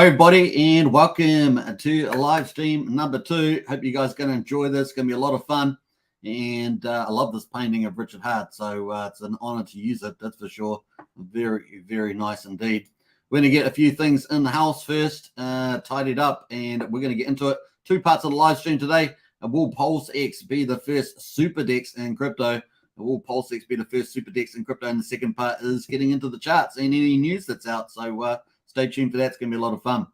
Hi everybody, and welcome to a live stream number 2. Hope you guys are going to enjoy this. It's going to be a lot of fun, and I love this painting of Richard Hart, so it's an honor to use it, that's for sure. Very, very nice indeed. We're going to get a few things in the house first, tidied up, and we're going to get into it. 2 parts of the live stream today. Will PulseX be the first super Dex in crypto? Will PulseX be the first super Dex in crypto? And the second part is getting into the charts and any news that's out, so stay tuned for that. It's going to be a lot of fun.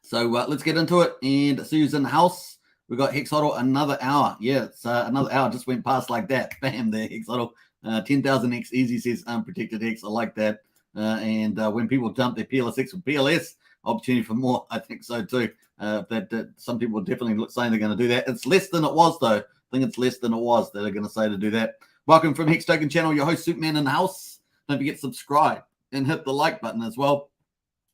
So let's get into it. And see who's in the house. We've got Hex Token, another hour. Yeah, it's another hour just went past like that. Bam, there, Hex Token. 10,000x easy says unprotected X. I like that. And when people dump their PLSX or PLS, opportunity for more. I think so too. That some people are definitely saying they're going to do that. It's less than it was though. I think it's less than it was that are going to say to do that. Welcome from Hex Token channel. Your host Superman in the house. Don't forget to subscribe and hit the like button as well.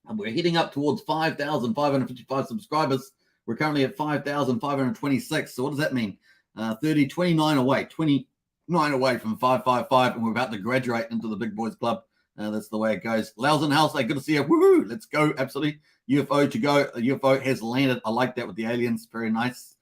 And we're heading up towards 5,555 subscribers. We're currently at 5,526. So what does that mean? 29 away from 555, and we're about to graduate into the big boys club. That's the way it goes. Laos in the house, hey, good to see you. Woohoo! Let's go. Absolutely. UFO to go. A UFO has landed. I like that with the aliens. Very nice.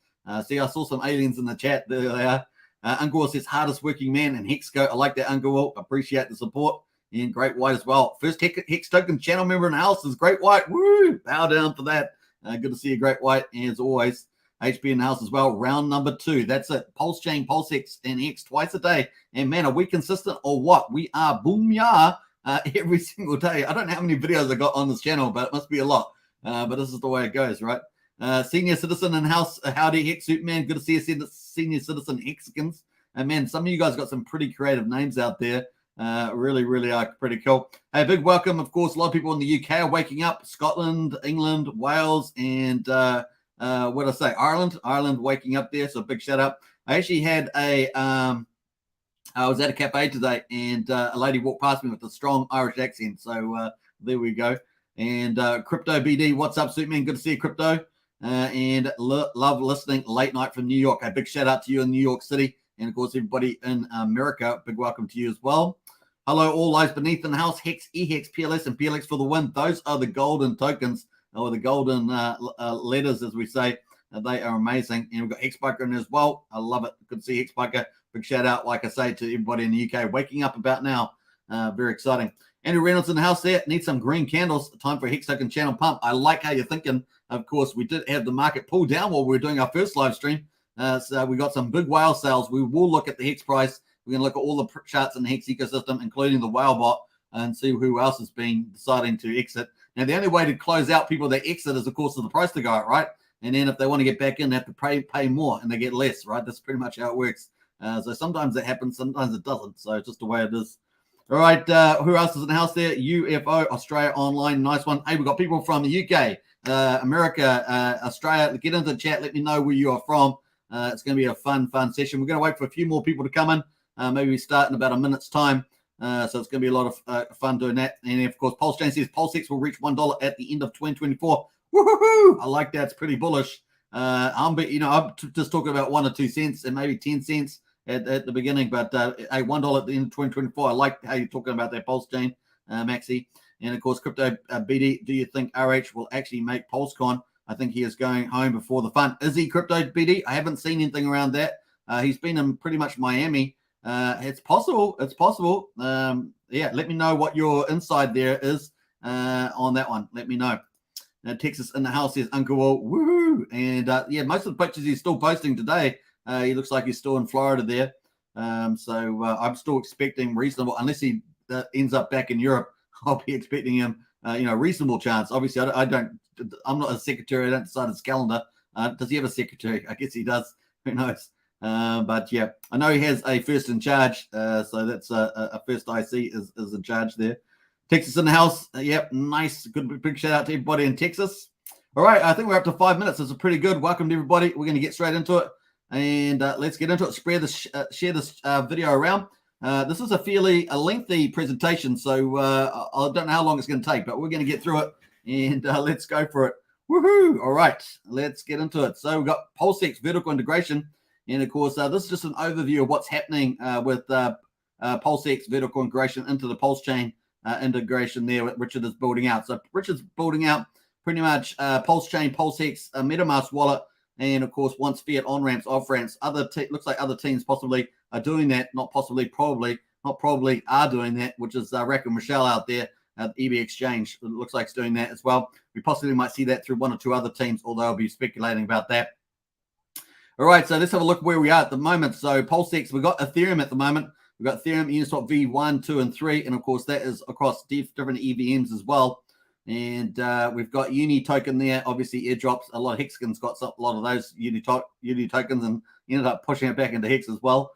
See, I saw some aliens in the chat. There they are. Uncle says hardest working man in Hexco. I like that, Uncle. Appreciate the support. And Great White as well. First Hex Token channel member in the house is Great White. Woo! Bow down for that. Good to see you, Great White. And as always, HP in the house as well. Round number 2. That's it. Pulsechain, PulseX, and X twice a day. And man, are we consistent or what? We are boom ya every single day. I don't know how many videos I got on this channel, but it must be a lot. But this is the way it goes, right? Senior citizen in the house. Howdy, Hex Superman. Good to see you, senior citizen Hexicans. And man, some of you guys got some pretty creative names out there. Really are pretty cool. Hey, big welcome. Of course, a lot of people in the UK are waking up. Scotland, England, Wales, and what did I say? Ireland waking up there. So big shout out. I actually had I was at a cafe today, and a lady walked past me with a strong Irish accent. So there we go. And Crypto BD, what's up, Superman? Good to see you, Crypto. And love listening late night from New York. A big shout out to you in New York City. And of course, everybody in America, big welcome to you as well. Hello, all lives beneath in the house. Hex, EHEX, PLS, and PLX for the win. Those are the golden tokens, or the golden letters, as we say. They are amazing. And we've got Hexbiker in as well. I love it. Good to see Hexbiker. Big shout out, like I say, to everybody in the UK waking up about now. Very exciting. Andrew Reynolds in the house there. Need some green candles. Time for a Hex Token channel pump. I like how you're thinking. Of course, we did have the market pull down while we were doing our first live stream. So we got some big whale sales. We will look at the Hex price. We're going to look at all the charts in the Hex ecosystem, including the whale bot, and see who else has been deciding to exit. Now, the only way to close out people that exit is, of course, for the price to go out, right? And then if they want to get back in, they have to pay more, and they get less, right? That's pretty much how it works. So sometimes it happens, sometimes it doesn't. So it's just the way it is. All right, who else is in the house there? UFO, Australia Online, nice one. Hey, we've got people from the UK, America, Australia. Get into the chat. Let me know where you are from. It's going to be a fun session. We're going to wait for a few more people to come in. Maybe we start in about a minute's time. So it's going to be a lot of fun doing that. And of course, Pulsechain says PulseX will reach $1 at the end of 2024. Woohoo! I like that. It's pretty bullish. I'm just talking about 1 or 2 cents and maybe 10 cents at the beginning, but $1 at the end of 2024. I like how you're talking about that Pulsechain, Maxi. And of course, Crypto BD, do you think RH will actually make PulseCon? I think he is going home before the fun. Is he, Crypto BD? I haven't seen anything around that. He's been in pretty much Miami. It's possible. It's possible. Yeah, let me know what your inside there is on that one. Let me know. Texas in the house says Uncle Will. Woohoo! And yeah, most of the pictures he's still posting today. He looks like he's still in Florida there. So I'm still expecting reasonable, unless he ends up back in Europe. I'll be expecting him, reasonable chance. Obviously, I'm not a secretary. I don't decide his calendar. Does he have a secretary? I guess he does. Who knows? But yeah, I know he has a first in charge. So that's a first IC is in charge there. Texas in the house. Yep, nice. Good big shout out to everybody in Texas. All right, I think we're up to 5 minutes. This is pretty good. Welcome to everybody. We're going to get straight into it. And let's get into it. Share this video around. This is a fairly lengthy presentation, so I don't know how long it's going to take, but we're going to get through it, and let's go for it. Woohoo! All right, let's get into it. So we've got PulseX vertical integration, and of course, this is just an overview of what's happening with PulseX vertical integration into the Pulsechain integration there that Richard is building out. So Richard's building out pretty much Pulsechain, PulseX, MetaMask wallet, and of course, once fiat on ramps, off ramps. Looks like other teams possibly are doing that. Not possibly, probably, not probably are doing that, which is Rack and Michelle out there at EB Exchange. It looks like it's doing that as well. We possibly might see that through one or two other teams, although I'll be speculating about that. All right, so let's have a look where we are at the moment. So PulseX, we've got Ethereum at the moment. We've got Ethereum, Uniswap V1, 2, and 3. And of course, that is across different EVMs as well. And we've got Uni token there. Obviously, airdrops. A lot of Hexagon's got a lot of those Uni tokens and ended up pushing it back into Hex as well.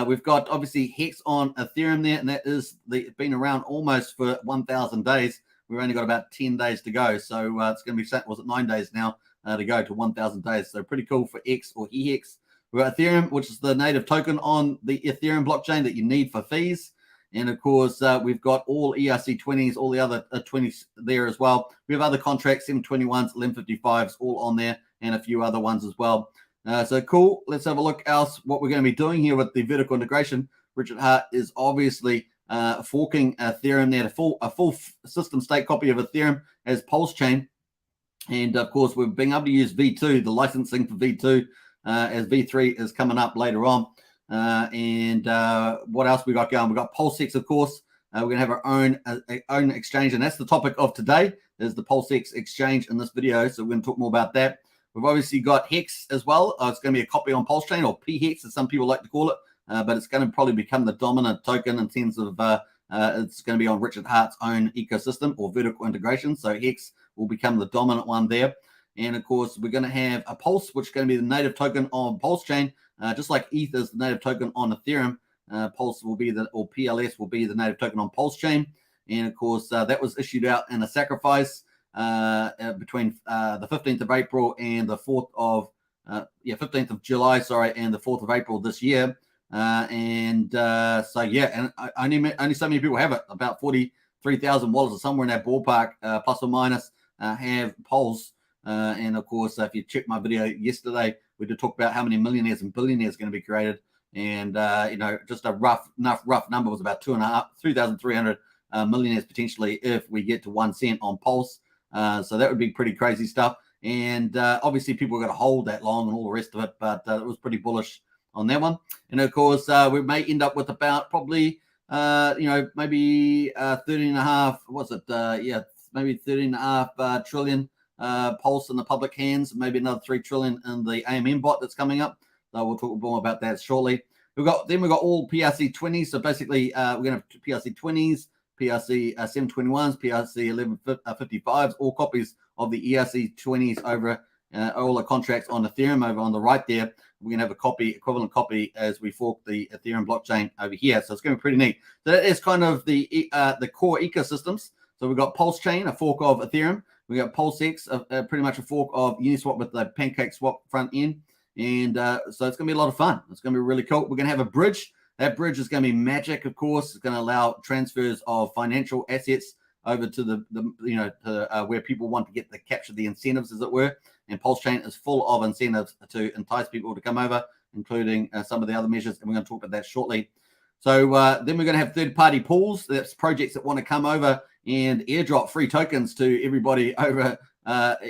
We've got obviously Hex on Ethereum there, and that is been around almost for 1,000 days. We've only got about 10 days to go. So it's going to be, was it 9 days now to go to 1,000 days. So pretty cool for X or EX. We've got Ethereum, which is the native token on the Ethereum blockchain that you need for fees. And of course, we've got all ERC20s, all the other 20s there as well. We have other contracts, 721s, 1155s, all on there, and a few other ones as well. So cool. Let's have a look else what we're going to be doing here with the vertical integration. Richard Hart is obviously forking Ethereum there, a full system state copy of Ethereum as Pulsechain. And of course, we're being able to use V2, the licensing for V2, as V3 is coming up later on. And what else we got going? We got PulseX, of course. We're going to have our own exchange, and that's the topic of today, is the PulseX exchange in this video. So we're going to talk more about that. We've obviously got Hex as well. It's going to be a copy on Pulsechain, or PHEX, as some people like to call it. But it's going to probably become the dominant token in terms of it's going to be on Richard Hart's own ecosystem or vertical integration. So Hex will become the dominant one there. And of course, we're going to have a Pulse, which is going to be the native token on Pulsechain. Just like ETH is the native token on Ethereum, Pulse will be or PLS will be the native token on Pulsechain. And of course, that was issued out in a sacrifice between the 15th of April and the 4th of 15th of July, and the 4th of April this year. And only so many people have it. About 43,000 wallets or somewhere in that ballpark, plus or minus, have Pulse. And of course, if you checked my video yesterday, we did talk about how many millionaires and billionaires are going to be created. And, just a rough number was about 3,300 millionaires potentially if we get to 1 cent on Pulse. So that would be pretty crazy stuff. And obviously people are going to hold that long and all the rest of it, but it was pretty bullish on that one. And of course, we may end up with about probably, maybe 13.5, maybe 13.5 trillion Pulse in the public hands, maybe another 3 trillion in the AMM bot that's coming up. So we'll talk more about that shortly. We've got all PRC 20s. So basically, we're going to have PRC 20s, PRC 721s, PRC 1155s, all copies of the ERC 20s over all the contracts on Ethereum over on the right there. We're going to have a equivalent copy as we fork the Ethereum blockchain over here. So it's going to be pretty neat. So that is kind of the core ecosystems. So we've got Pulsechain, a fork of Ethereum. We got PulseX, pretty much a fork of Uniswap with the Pancake Swap front end. And so it's going to be a lot of fun. It's going to be really cool. We're going to have a bridge. That bridge is going to be magic, of course. It's going to allow transfers of financial assets over to where people want to capture the incentives, as it were. And Pulsechain is full of incentives to entice people to come over, including some of the other measures. And we're going to talk about that shortly. So then we're going to have third-party pools. That's projects that want to come over and airdrop free tokens to everybody over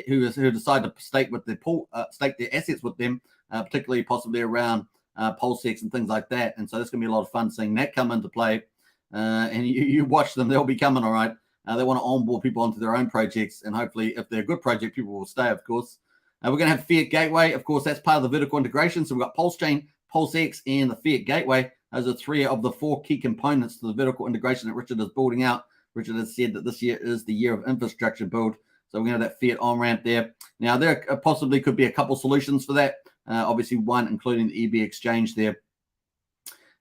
who decide to stake with their pool, stake their assets with them, particularly possibly around PulseX and things like that. And so that's going to be a lot of fun seeing that come into play. And you watch them; they'll be coming, all right. They want to onboard people onto their own projects, and hopefully, if they're a good project, people will stay, of course. We're going to have Fiat Gateway. Of course, that's part of the vertical integration. So we've got Pulsechain, PulseX, and the Fiat Gateway. Those are 3 of the 4 key components to the vertical integration that Richard is building out. Richard has said that this year is the year of infrastructure build. So we're going to have that Fiat on-ramp there. Now, there possibly could be a couple solutions for that. Obviously, one including the EB exchange there.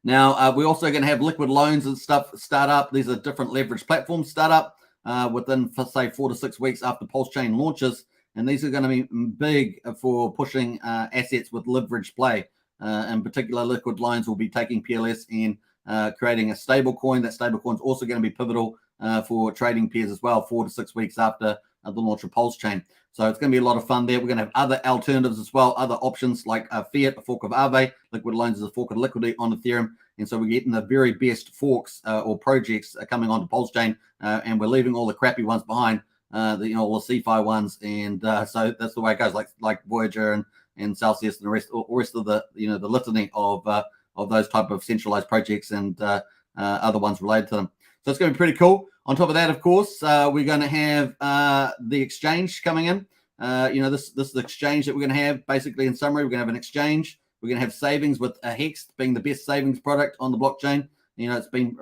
Now, we're also going to have liquid loans and stuff start up. These are different leverage platforms start up within, say, 4 to 6 weeks after Pulsechain launches. And these are going to be big for pushing assets with leverage play. In particular, liquid loans will be taking PLS and creating a stable coin. That stable coin is also going to be pivotal for trading pairs as well, 4 to 6 weeks after the launch of Pulsechain. So it's going to be a lot of fun there. We're going to have other alternatives as well, other options like Fiat, a fork of Aave. Liquid loans is a fork of Liquidity on Ethereum. And so we're getting the very best forks or projects coming onto Pulsechain, and we're leaving all the crappy ones behind all the CFI ones, and so that's the way it goes. Like Voyager and Celsius and the rest of the the litany of those type of centralized projects and other ones related to them. So it's going to be pretty cool. On top of that, of course, we're going to have the exchange coming in. This is the exchange that we're going to have. Basically, in summary, we're going to have an exchange. We're going to have savings with Hex being the best savings product on the blockchain. It's been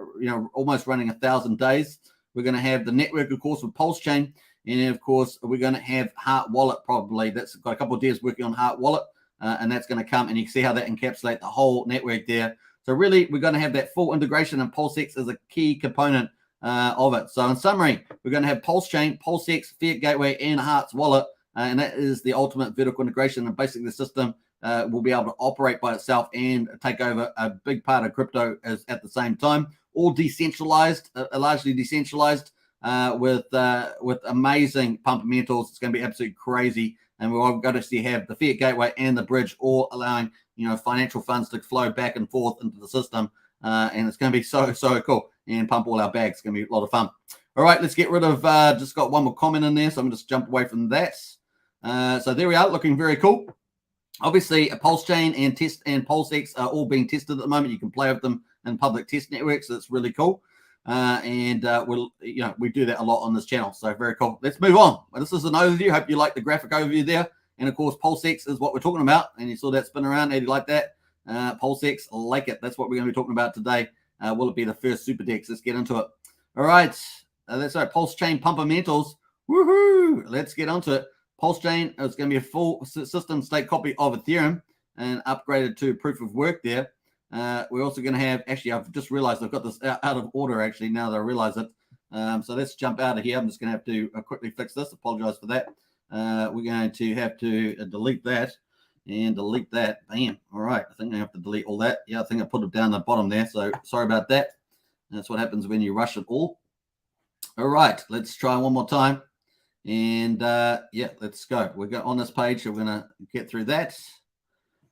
almost running 1,000 days. We're going to have the network, of course, with Pulsechain, and then, of course, we're going to have Heart Wallet probably. That's got a couple of devs working on Heart Wallet, and that's going to come, and you can see how that encapsulates the whole network there. So really, we're going to have that full integration, and PulseX is a key component of it. So in summary, we're going to have Pulsechain, PulseX, Fiat Gateway, and Heart's Wallet, and that is the ultimate vertical integration. And basically, the system will be able to operate by itself and take over a big part of crypto at the same time. All decentralized, largely decentralized, with amazing pumpamentals. It's going to be absolutely crazy, and we're going to have the Fiat Gateway and the bridge all allowing financial funds to flow back and forth into the system, and it's going to be so cool and pump all our bags. It's going to be a lot of fun. All right, let's get rid of. Just got one more comment in there, so I'm just jump away from that. So there we are, looking very cool. Obviously, a Pulsechain and PulseX are all being tested at the moment. You can play with them in public test networks. So it's really cool. We do that a lot on this channel. So very cool. Let's move on. Well, this is an overview. Hope you like the graphic overview there. And of course, PulseX is what we're talking about. And you saw that spin around. How do you like that? PulseX, like it. That's what we're going to be talking about today. Will it be the first super Dex? Let's get into it. All right. That's right. Pulsechain pumpamentals. Woohoo! Let's get onto it. Pulsechain is going to be a full system state copy of Ethereum and upgraded to proof of work there. We're also going to have, actually, I've just realized I've got this out of order, actually, now that I realize it. So let's jump out of here. I'm just going to have to quickly fix this. Apologize for that. We're going to have to delete that and delete that. Bam. All right. I think I have to delete all that. Yeah, I think I put it down the bottom there. So sorry about that. That's what happens when you rush it all. All right. Let's try one more time. And yeah, let's go. We're going on this page. So we're going to get through that.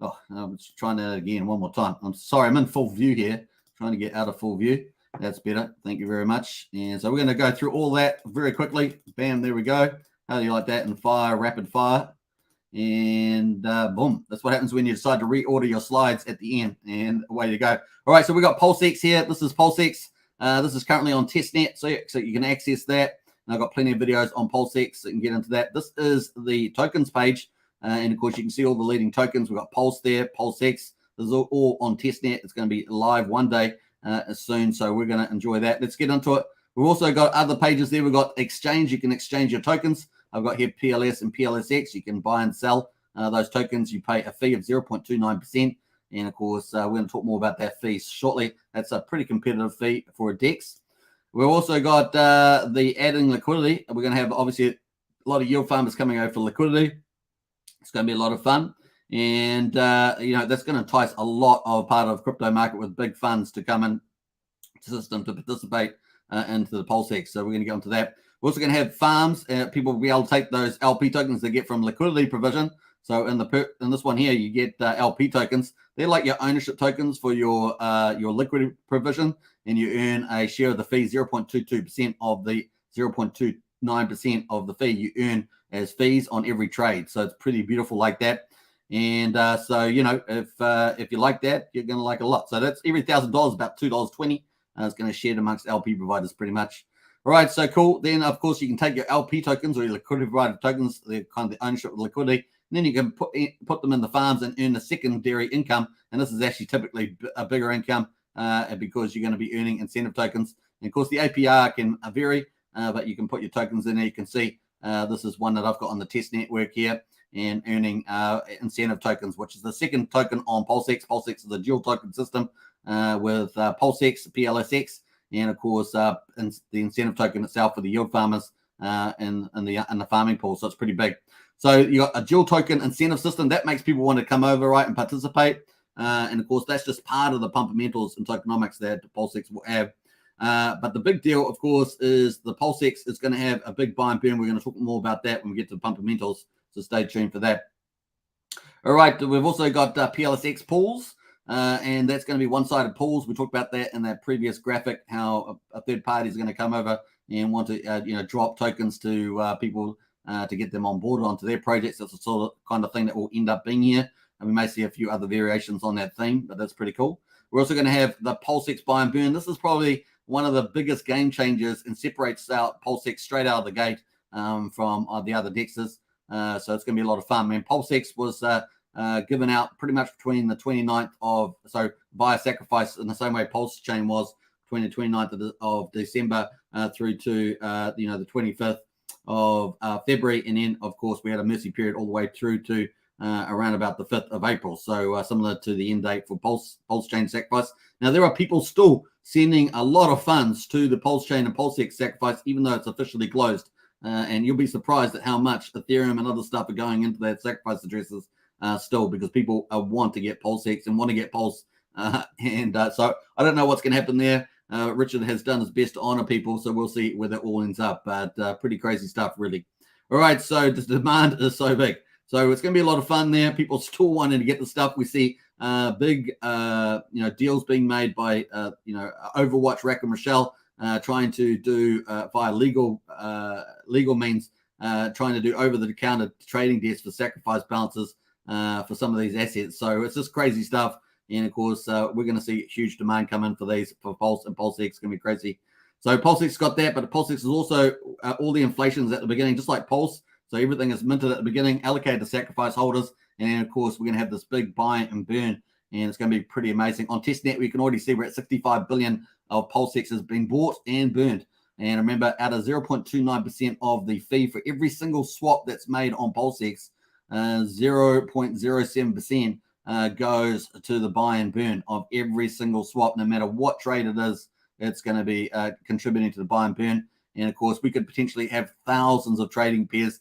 Oh, I'm just trying that again one more time. I'm sorry, I'm in full view here. Trying to get out of full view. That's better. Thank you very much. And so we're going to go through all that very quickly. Bam, there we go. How do you like that? And fire, rapid fire. And boom. That's what happens when you decide to reorder your slides at the end. And away you go. All right, so we got PulseX here. This is PulseX. This is currently on testnet, so you can access that. And I've got plenty of videos on PulseX, so you can get into that. This is the tokens page. And of course, you can see all the leading tokens. We've got Pulse there, PulseX. This is all on testnet. It's going to be live one day soon, so we're going to enjoy that. Let's get into it. We've also got other pages there. We've got exchange. You can exchange your tokens. I've got here PLS and PLSX. You can buy and sell those tokens. You pay a fee of 0.29%. And of course, we're going to talk more about that fee shortly. That's a pretty competitive fee for a DEX. We've also got the adding liquidity. We're going to have, obviously, a lot of yield farmers coming over for liquidity. It's going to be a lot of fun. And, that's going to entice a lot of part of crypto market with big funds to come in to the system to participate into the PulseX. So we're going to get onto that. We're also going to have farms. People will be able to take those LP tokens they get from liquidity provision. So in this one here, you get LP tokens. They're like your ownership tokens for your liquidity provision, and you earn a share of the fee, 0.22% of the 0.29% of the fee you earn as fees on every trade. So it's pretty beautiful like that. And so, if you like that, you're going to like a lot. So that's every $1,000, about $2.20. It's going to share it amongst LP providers pretty much. All right, so cool. Then, of course, you can take your LP tokens or your liquidity provider tokens, the kind of the ownership of liquidity, and then you can put them in the farms and earn a secondary income. And this is actually typically a bigger income because you're going to be earning incentive tokens. And, of course, the APR can vary, but you can put your tokens in there. You can see this is one that I've got on the test network here and earning incentive tokens, which is the second token on PulseX. PulseX is a dual token system with PulseX, PLSX, and of course the incentive token itself for the yield farmers in the farming pool. So it's pretty big. So you got a dual token incentive system that makes people want to come over, right, and participate. And of course that's just part of the pumpamentals and tokenomics that PulseX will have. But the big deal, of course, is the PulseX is going to have a big buy and burn. We're going to talk more about that when we get to the pumpamentals. So stay tuned for that. All right, we've also got PLSX pools. And that's going to be one-sided pools. We talked about that in that previous graphic, how a third party is going to come over and want to drop tokens to people to get them on board onto their projects. That's the sort of kind of thing that will end up being here, and we may see a few other variations on that theme, but that's pretty cool. We're also going to have the PulseX buy and burn. This is probably one of the biggest game changers and separates out PulseX straight out of the gate from the other dexes. So it's going to be a lot of fun. I mean, PulseX was given out pretty much between the 29th of, so via sacrifice in the same way Pulsechain was between the 29th of December through to, the 25th of February. And then, of course, we had a mercy period all the way through to around about the 5th of April. So similar to the end date for Pulsechain sacrifice. Now, there are people still sending a lot of funds to the Pulsechain and PulseX sacrifice, even though it's officially closed. And you'll be surprised at how much Ethereum and other stuff are going into that sacrifice addresses still, because people want to get PulseX and want to get Pulse. So I don't know what's going to happen there. Richard has done his best to honor people, so we'll see where that all ends up. But pretty crazy stuff, really. All right, so the demand is so big. So it's going to be a lot of fun there. People still wanting to get the stuff. We see big, deals being made by, Overwatch, Rack and Rochelle, trying to do via legal means, trying to do over-the-counter trading desks for sacrifice balances for some of these assets. So it's just crazy stuff. And, of course, we're going to see huge demand come in for these, for Pulse and PulseX. It's going to be crazy. So PulseX got that, but PulseX is also all the inflations at the beginning, just like Pulse. So everything is minted at the beginning, allocated to sacrifice holders. And then, of course, we're going to have this big buy and burn. And it's going to be pretty amazing. On testnet, we can already see we're at 65 billion of PulseX has been bought and burned. And remember, out of 0.29% of the fee for every single swap that's made on PulseX, 0.07% goes to the buy and burn of every single swap. No matter what trade it is, it's going to be contributing to the buy and burn. And, of course, we could potentially have thousands of trading pairs,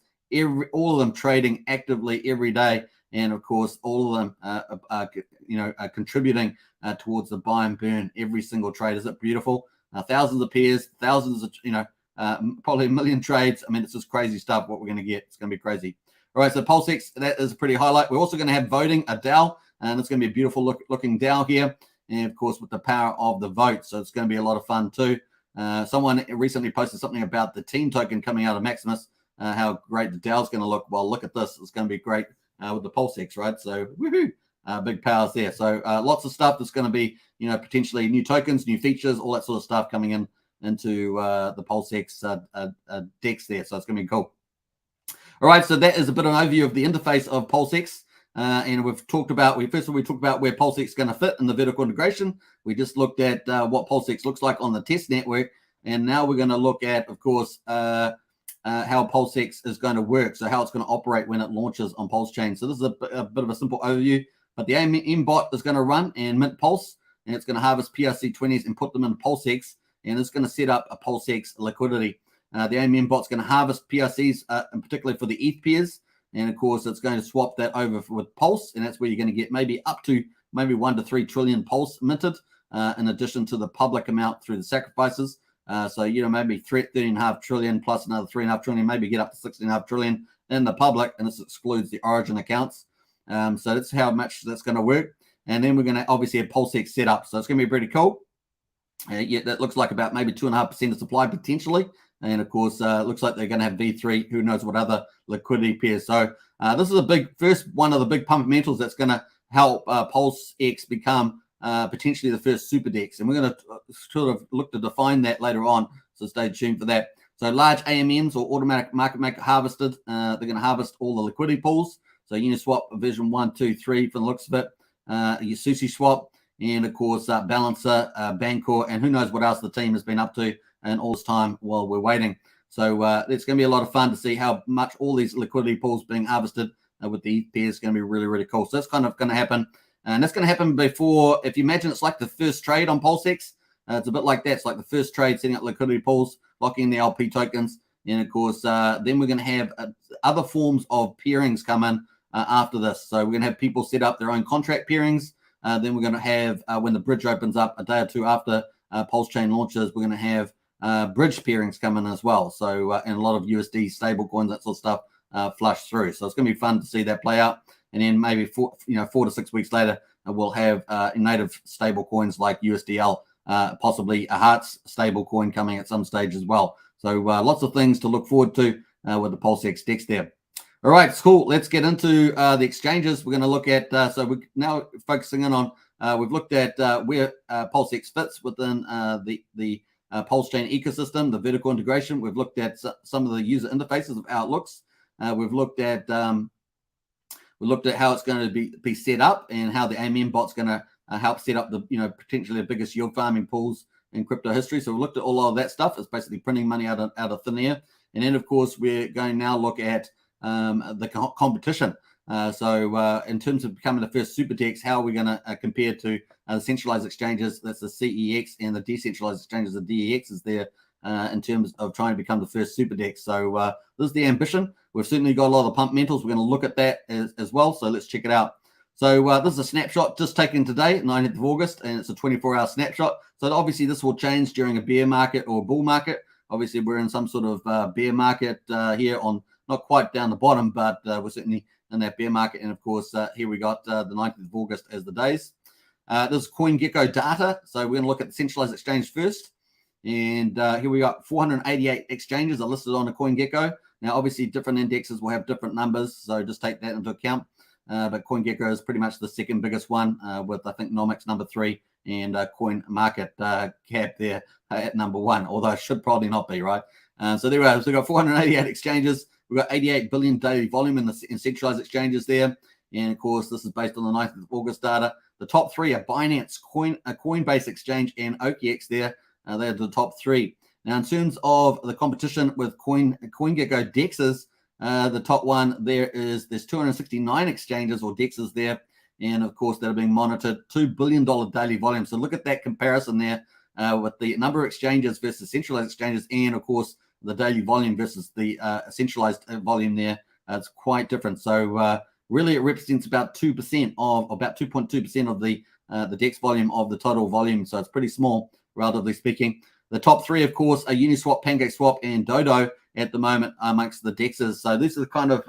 all of them trading actively every day. And, of course, all of them are contributing towards the buy and burn every single trade. Is it beautiful? Thousands of pairs, thousands of, probably a million trades. I mean, it's just crazy stuff what we're going to get. It's going to be crazy. All right, so PulseX, that is a pretty highlight. We're also going to have voting, a DAO, and it's going to be a beautiful looking DAO here. And, of course, with the power of the vote. So it's going to be a lot of fun too. Someone recently posted something about the team token coming out of Maximus, how great the DAO is going to look. Well, look at this. It's going to be great with the PulseX, right? So, woohoo, big powers there. So lots of stuff that's going to be, potentially new tokens, new features, all that sort of stuff coming into the PulseX Dex there. So it's going to be cool. All right, so that is a bit of an overview of the interface of PulseX. And we talked about where PulseX is going to fit in the vertical integration. We just looked at what PulseX looks like on the test network. And now we're going to look at, of course, how PulseX is going to work. So how it's going to operate when it launches on Pulsechain. So this is a bit of a simple overview. But the AMM bot is going to run and mint Pulse. And it's going to harvest PRC20s and put them in PulseX. And it's going to set up a PulseX liquidity. The AMM bot's going to harvest PRCs, and particularly for the ETH pairs. And, of course, it's going to swap that over with Pulse. And that's where you're going to get maybe up to 1 to 3 trillion Pulse minted, in addition to the public amount through the sacrifices. So, maybe 13.5 trillion plus another 3.5 trillion, maybe get up to 16.5 trillion in the public. And this excludes the origin accounts. So that's how much that's going to work. And then we're going to obviously have PulseX set up. So it's going to be pretty cool. That looks like about maybe 2.5% of supply potentially. And, of course, looks like they're going to have V3. Who knows what other liquidity pairs. So this is one of the big pumpamentals that's going to help PulseX become potentially the first super DEX. And we're going to sort of look to define that later on. So stay tuned for that. So large AMMs or automatic market maker harvested. They're going to harvest all the liquidity pools. So Uniswap version 1, 2, 3 for the looks of it. Your Sushi Swap. And, of course, Balancer, Bancor, and who knows what else the team has been up to and all this time while we're waiting. So it's going to be a lot of fun to see how much all these liquidity pools being harvested with the ETH pairs. It's going to be really, really cool. So that's kind of going to happen. And that's going to happen before, if you imagine it's like the first trade on PulseX. It's a bit like that. It's like the first trade, setting up liquidity pools, locking in the LP tokens. And, of course, then we're going to have other forms of pairings come in after this. So we're going to have people set up their own contract pairings. Then we're going to have, when the bridge opens up a day or two after Pulsechain launches, we're going to have bridge pairings come in as well. So, and a lot of USD stablecoins, that sort of stuff flush through. So it's going to be fun to see that play out. And then maybe 4 to 6 weeks later, we'll have native stablecoins like USDL, possibly a Hearts stablecoin coming at some stage as well. So lots of things to look forward to with the PulseX Dex there. All right, it's cool. Let's get into the exchanges. We're going to look at, so we're now focusing in on, we've looked at where PulseX fits within the Pulsechain ecosystem, the vertical integration. We've looked at some of the user interfaces of how it looks. We've looked at how it's going to be set up and how the AMM bot's going to help set up the potentially the biggest yield farming pools in crypto history. So we looked at all of that stuff. It's basically printing money out of thin air. And then of course we're going to now look at the competition. So in terms of becoming the first super DEX, how are we going to compare to the centralized exchanges? That's the CEX, and the decentralized exchanges, the DEX is there in terms of trying to become the first super DEX. So this is the ambition. We've certainly got a lot of the pumpamentals. We're going to look at that as well. So let's check it out. So this is a snapshot just taken today, 19th of August, and it's a 24-hour snapshot. So obviously this will change during a bear market or a bull market. Obviously we're in some sort of bear market here on not quite down the bottom, but we're certainly in that bear market. And of course, here we got the 19th of August as the days. This is CoinGecko data. So we're going to look at the centralized exchange first. And here we got 488 exchanges are listed on the CoinGecko. Now, obviously, different indexes will have different numbers, so just take that into account. But CoinGecko is pretty much the second biggest one, with I think Nomics number 3 and CoinMarket Cap there at number 1, although it should probably not be, right? So there we are. So we've got 488 exchanges. We've got 88 billion daily volume in centralized exchanges there. And of course, this is based on the 9th of August data. The top 3 are Binance, Coinbase Exchange, and OKX there. They're the top 3. Now, in terms of the competition with CoinGecko DEXs, the top one there's 269 exchanges or DEXs there. And of course, that are being monitored, $2 billion daily volume. So look at that comparison there with the number of exchanges versus centralized exchanges, and of course, the daily volume versus the centralized volume there. It's quite different. So really, it represents about 2% of about 2.2% of the DEX volume of the total volume. So it's pretty small, relatively speaking. The top 3, of course, are Uniswap, PancakeSwap, and Dodo at the moment amongst the DEXs. So these are the kind of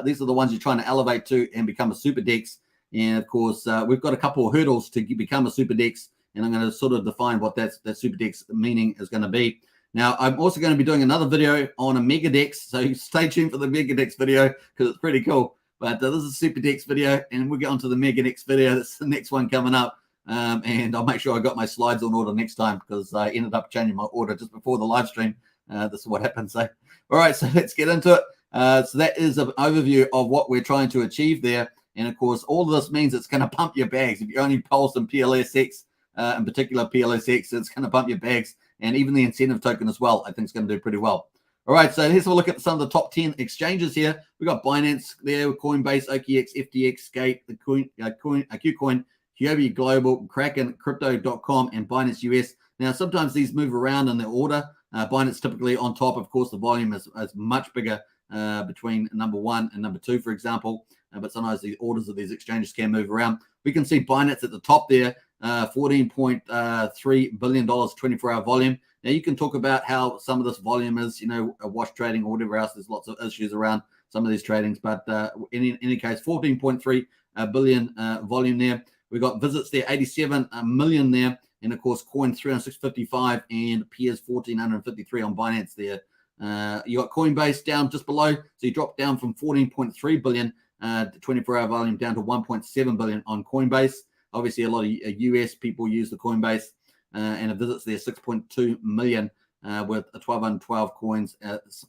these are the ones you're trying to elevate to and become a super DEX. And of course, we've got a couple of hurdles to become a super DEX, and I'm going to sort of define what that super DEX meaning is going to be. Now, I'm also going to be doing another video on a mega DEX, so stay tuned for the mega DEX video because it's pretty cool. But this is a super DEX video, and we'll get onto the mega DEX video. That's the next one coming up. And I'll make sure I got my slides on order next time, because I ended up changing my order just before the live stream. This is what happens. So, all right, so let's get into it. So that is an overview of what we're trying to achieve there. And of course, all of this means it's going to pump your bags. If you only pulse in PLSX, in particular PLSX, it's going to pump your bags. And even the incentive token as well, I think it's going to do pretty well. All right, so let's have a look at some of the top 10 exchanges here. We've got Binance there, Coinbase, OKX, FTX, Gate, the KuCoin, Huobi Global, Kraken, Crypto.com, and Binance US. Now, sometimes these move around in their order. Binance typically on top. Of course, the volume is much bigger between number 1 and number 2, for example. But sometimes the orders of these exchanges can move around. We can see Binance at the top there, $14.3 billion, 24-hour volume. Now, you can talk about how some of this volume is, a wash trading or whatever else. There's lots of issues around some of these tradings. But in any case, 14.3 billion volume there. We've got visits there, 87 million there. And, of course, coin 355 and peers 1,453 on Binance there. You got Coinbase down just below. So you drop down from 14.3 billion 24-hour volume down to 1.7 billion on Coinbase. Obviously, a lot of US people use the Coinbase, and it visits there 6.2 million with 1,212 coins,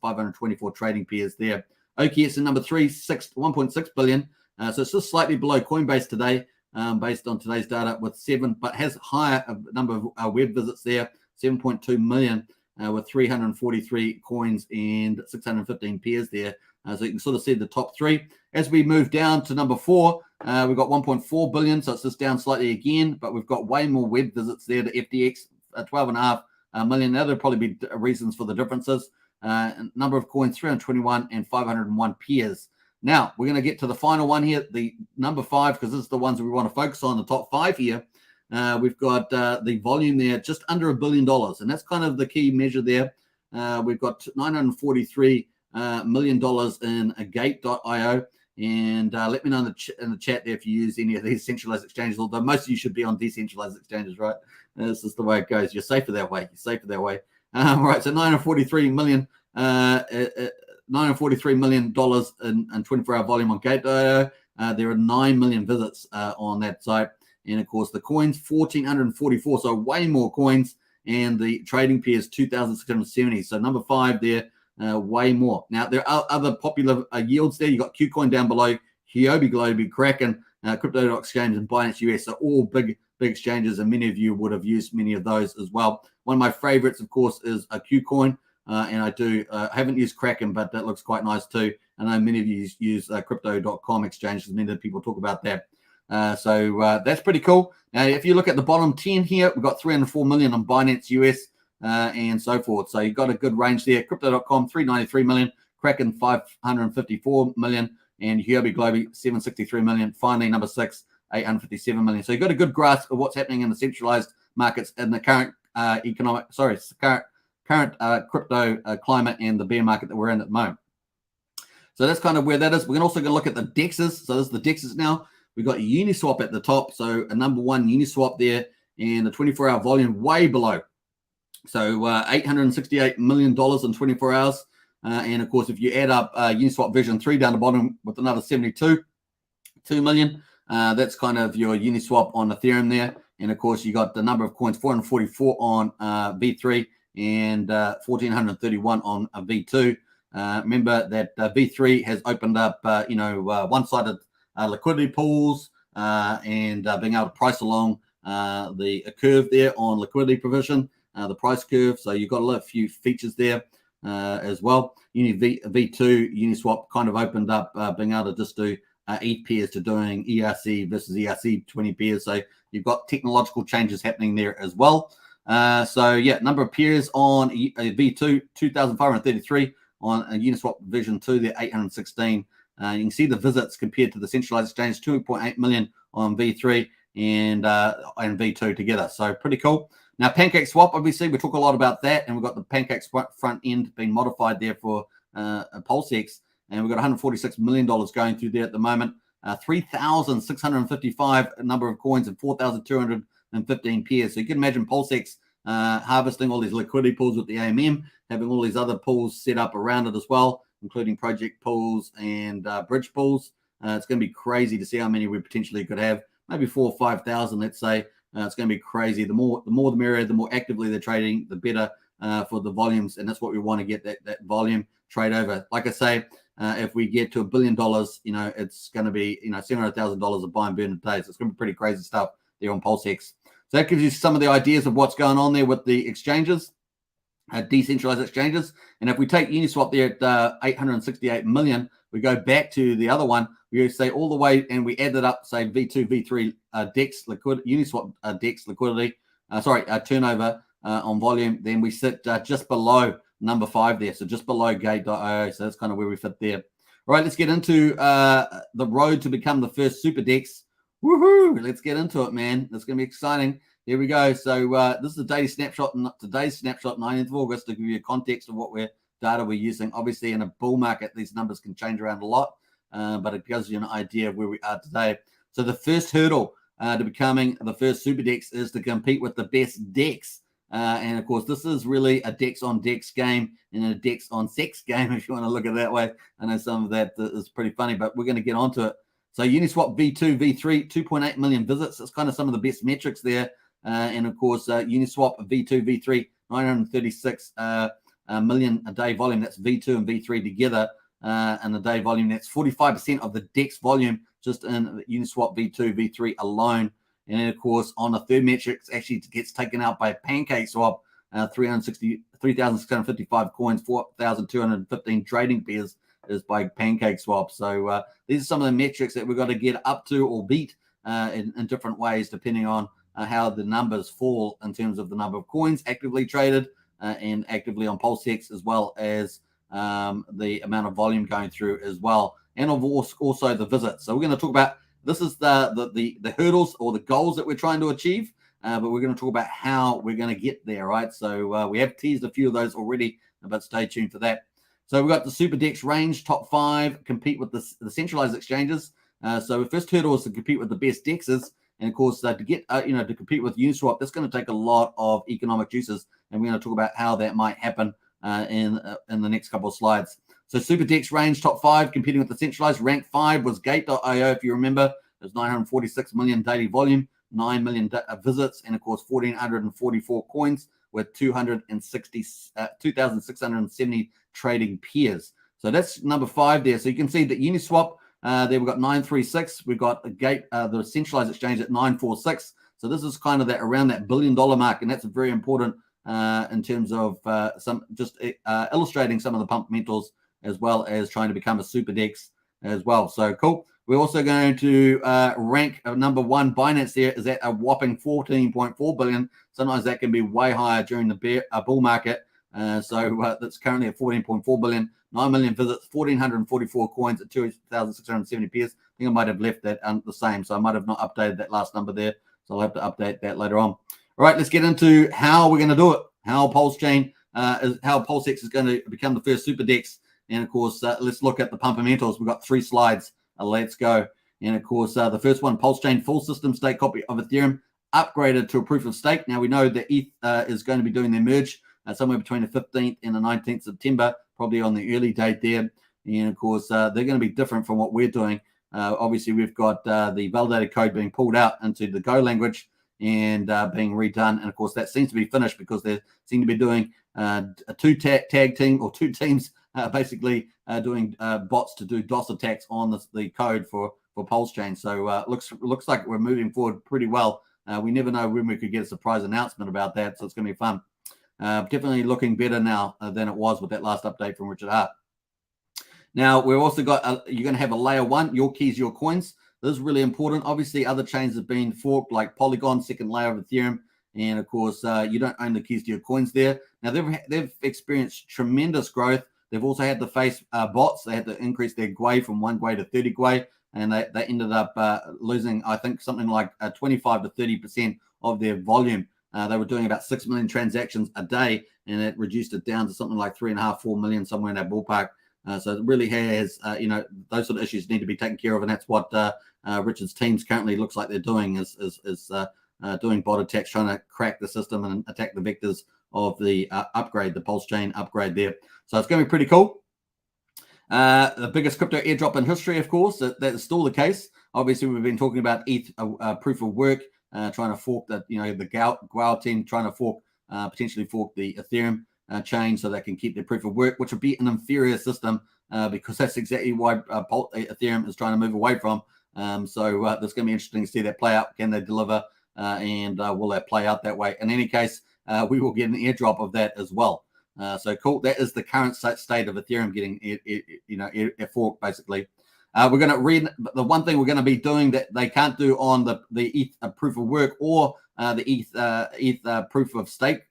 524 trading pairs there. OKX in number 3, 1.6 billion. So it's just slightly below Coinbase today, based on today's data, with 7, but has higher number of web visits there, 7.2 million with 343 coins and 615 pairs there. So you can sort of see the top 3. As we move down to number 4, we've got 1.4 billion, so it's just down slightly again, but we've got way more web visits there to FTX, 12.5 million. Now, there'll probably be reasons for the differences. Number of coins, 321 and 501 pairs. Now, we're going to get to the final one here, the number 5, because this is the ones that we want to focus on, the top 5 here. We've got the volume there just under $1 billion, and that's kind of the key measure there. We've got $943 million in Gate.io, and let me know in the chat there if you use any of these centralized exchanges, although most of you should be on decentralized exchanges, right? This is the way it goes. You're safer that way. Right, so $943 million in 24-hour volume on Gate.io. There are 9 million visits on that site. And of course, the coins, 1,444, so way more coins. And the trading pair is 2,670. So number 5 there, way more. Now, there are other popular yields there. You got KuCoin down below, Huobi Global, Kraken, Crypto.exchange, and Binance US. So all big exchanges, and many of you would have used many of those as well. One of my favorites, of course, is a KuCoin. And I haven't used Kraken, but that looks quite nice too. I know many of you use crypto.com exchange, because many of the people talk about that. So that's pretty cool. Now, if you look at the bottom 10 here, we've got 304 million on Binance US and so forth. So you've got a good range there. Crypto.com, 393 million. Kraken, 554 million. And Huobi Global, 763 million. Finally, number 6, 857 million. So you've got a good grasp of what's happening in the centralized markets in the current current crypto climate and the bear market that we're in at the moment. So that's kind of where that is. We're going to also look at the DEXs. So this is the DEXs now. We've got Uniswap at the top. So a number 1 Uniswap there, and the 24-hour volume way below. So $868 million in 24 hours. And of course, if you add up Uniswap version 3 down the bottom with another 2 million, that's kind of your Uniswap on Ethereum there. And of course, you got the number of coins, 444 on V3 and 1,431 on V2. Remember that V3 has opened up, one-sided liquidity pools and being able to price along the curve there on liquidity provision, the price curve. So you've got a few features there as well. V2 Uniswap kind of opened up being able to just do 8 pairs to doing ERC versus ERC 20 pairs. So you've got technological changes happening there as well. So yeah, number of pairs on V2, 2,533 on Uniswap version 2, they're 816. You can see the visits compared to the centralized exchange, 2.8 million on V3 and V2 together. So pretty cool. Now, PancakeSwap, obviously, we talk a lot about that, and we've got the Pancake front end being modified there for PulseX, and we've got $146 million going through there at the moment. 3,655 number of coins and 4,215 pairs. So you can imagine PulseX harvesting all these liquidity pools with the AMM, having all these other pools set up around it as well, including project pools and bridge pools. It's going to be crazy to see how many we potentially could have. Maybe 4,000 or 5,000, let's say. It's going to be crazy. The more the merrier. The more actively they're trading, the better for the volumes, and that's what we want to get, that volume trade over. Like I say, if we get to $1 billion, it's going to be $700,000 of buy and burn a day. So it's going to be pretty crazy stuff there on PulseX. So that gives you some of the ideas of what's going on there with the exchanges, decentralized exchanges. And if we take Uniswap there at 868 million, we go back to the other one, we say all the way, and we add that up, say V2, V3 Dex liquidity, Uniswap Dex liquidity, turnover on volume, then we sit just below number 5 there, so just below Gate.io. So that's kind of where we fit there. All right, let's get into the road to become the first Super Dex. Woohoo! Let's get into it, man. That's going to be exciting. Here we go. So this is the daily snapshot, today's snapshot, 19th of August, to give you a context of what data we're using. Obviously, in a bull market, these numbers can change around a lot, but it gives you an idea of where we are today. So the first hurdle to becoming the first Super Dex is to compete with the best Dex. And of course, this is really a Dex on Dex game and a Dex on Cex game, if you want to look at it that way. I know some of that is pretty funny, but we're going to get onto it. So Uniswap V2, V3, 2.8 million visits. It's kind of some of the best metrics there. And of course, Uniswap V2, V3, 936 million a day volume. That's V2 and V3 together. And the day volume, that's 45% of the Dex volume just in Uniswap V2, V3 alone. And then, of course, on the third metric, it actually gets taken out by PancakeSwap, 3,655 coins, 4,215 trading pairs is by PancakeSwap. So these are some of the metrics that we've got to get up to or beat in different ways, depending on how the numbers fall in terms of the number of coins actively traded and actively on PulseX, as well as the amount of volume going through as well, and also the visits. So we're going to talk about, this is the hurdles or the goals that we're trying to achieve, but we're going to talk about how we're going to get there, right? So we have teased a few of those already, but stay tuned for that. So we've got the Super Dex range, top 5, compete with the centralized exchanges. So the first hurdle is to compete with the best Dexes. And of course, to get to compete with Uniswap, that's going to take a lot of economic juices, and we're going to talk about how that might happen in the next couple of slides. So Super Dex range top 5 competing with the centralized. Rank 5 was Gate.io, if you remember. There's 946 million daily volume, 9 million visits, and of course 1,444 coins with 2,670 trading peers. So that's number 5 there. So you can see that Uniswap, there we've got 936. We've got a Gate, the centralized exchange at 946. So this is kind of that around that $1 billion mark, and that's very important in terms of illustrating some of the pumpamentals, as well as trying to become a Super Dex as well. So cool. We're also going to rank number 1. Binance there is at a whopping 14.4 billion. Sometimes that can be way higher during the bull market. So that's currently at 14.4 billion, 9 million visits, 1,444 coins at 2,670 pairs. I think I might have left that the same, so I might have not updated that last number there. So I'll have to update that later on. All right, let's get into how we're going to do it. How Pulsechain how PulseX is going to become the first Super Dex. And of course, let's look at the pumpamentals. We've got 3 slides. Let's go. And of course, the first one, Pulsechain full system stake copy of Ethereum upgraded to a proof of stake. Now we know that ETH is going to be doing their merge somewhere between the 15th and the 19th September, probably on the early date there. And of course, they're going to be different from what we're doing. Obviously, we've got the validated code being pulled out into the Go language and being redone. And of course, that seems to be finished because they seem to be doing a 2 tag team or 2 teams basically doing bots to do DOS attacks on the code for Pulsechain. So looks like we're moving forward pretty well. We never know when we could get a surprise announcement about that, so it's going to be fun. Definitely looking better now than it was with that last update from Richard Hart. Now, we've also got, you're going to have a layer 1, your keys, your coins. This is really important. Obviously, other chains have been forked, like Polygon, second layer of Ethereum. And of course, you don't own the keys to your coins there. Now, they've experienced tremendous growth. They've also had to face bots. They had to increase their GWI from 1 GWI to 30 GWI. And they ended up losing, I think, something like 25 to 30% of their volume. They were doing about 6 million transactions a day, and it reduced it down to something like 3.5, 4 million, somewhere in that ballpark. So it really has, those sort of issues need to be taken care of, and that's what Richard's teams currently looks like they're doing is doing bot attacks, trying to crack the system and attack the vectors of the upgrade, the Pulsechain upgrade there. So it's going to be pretty cool. The biggest crypto airdrop in history, of course, that is still the case. Obviously, we've been talking about ETH proof of work, trying to fork the GWI team, trying to fork potentially fork the Ethereum chain so they can keep their proof of work, which would be an inferior system because that's exactly why Ethereum is trying to move away from. So that's going to be interesting to see that play out. Can they deliver and will that play out that way? In any case, we will get an airdrop of that as well. So cool. That is the current state of Ethereum getting forked, basically. We're going to read the one thing we're going to be doing that they can't do on the ETH proof of work or the ETH proof of stake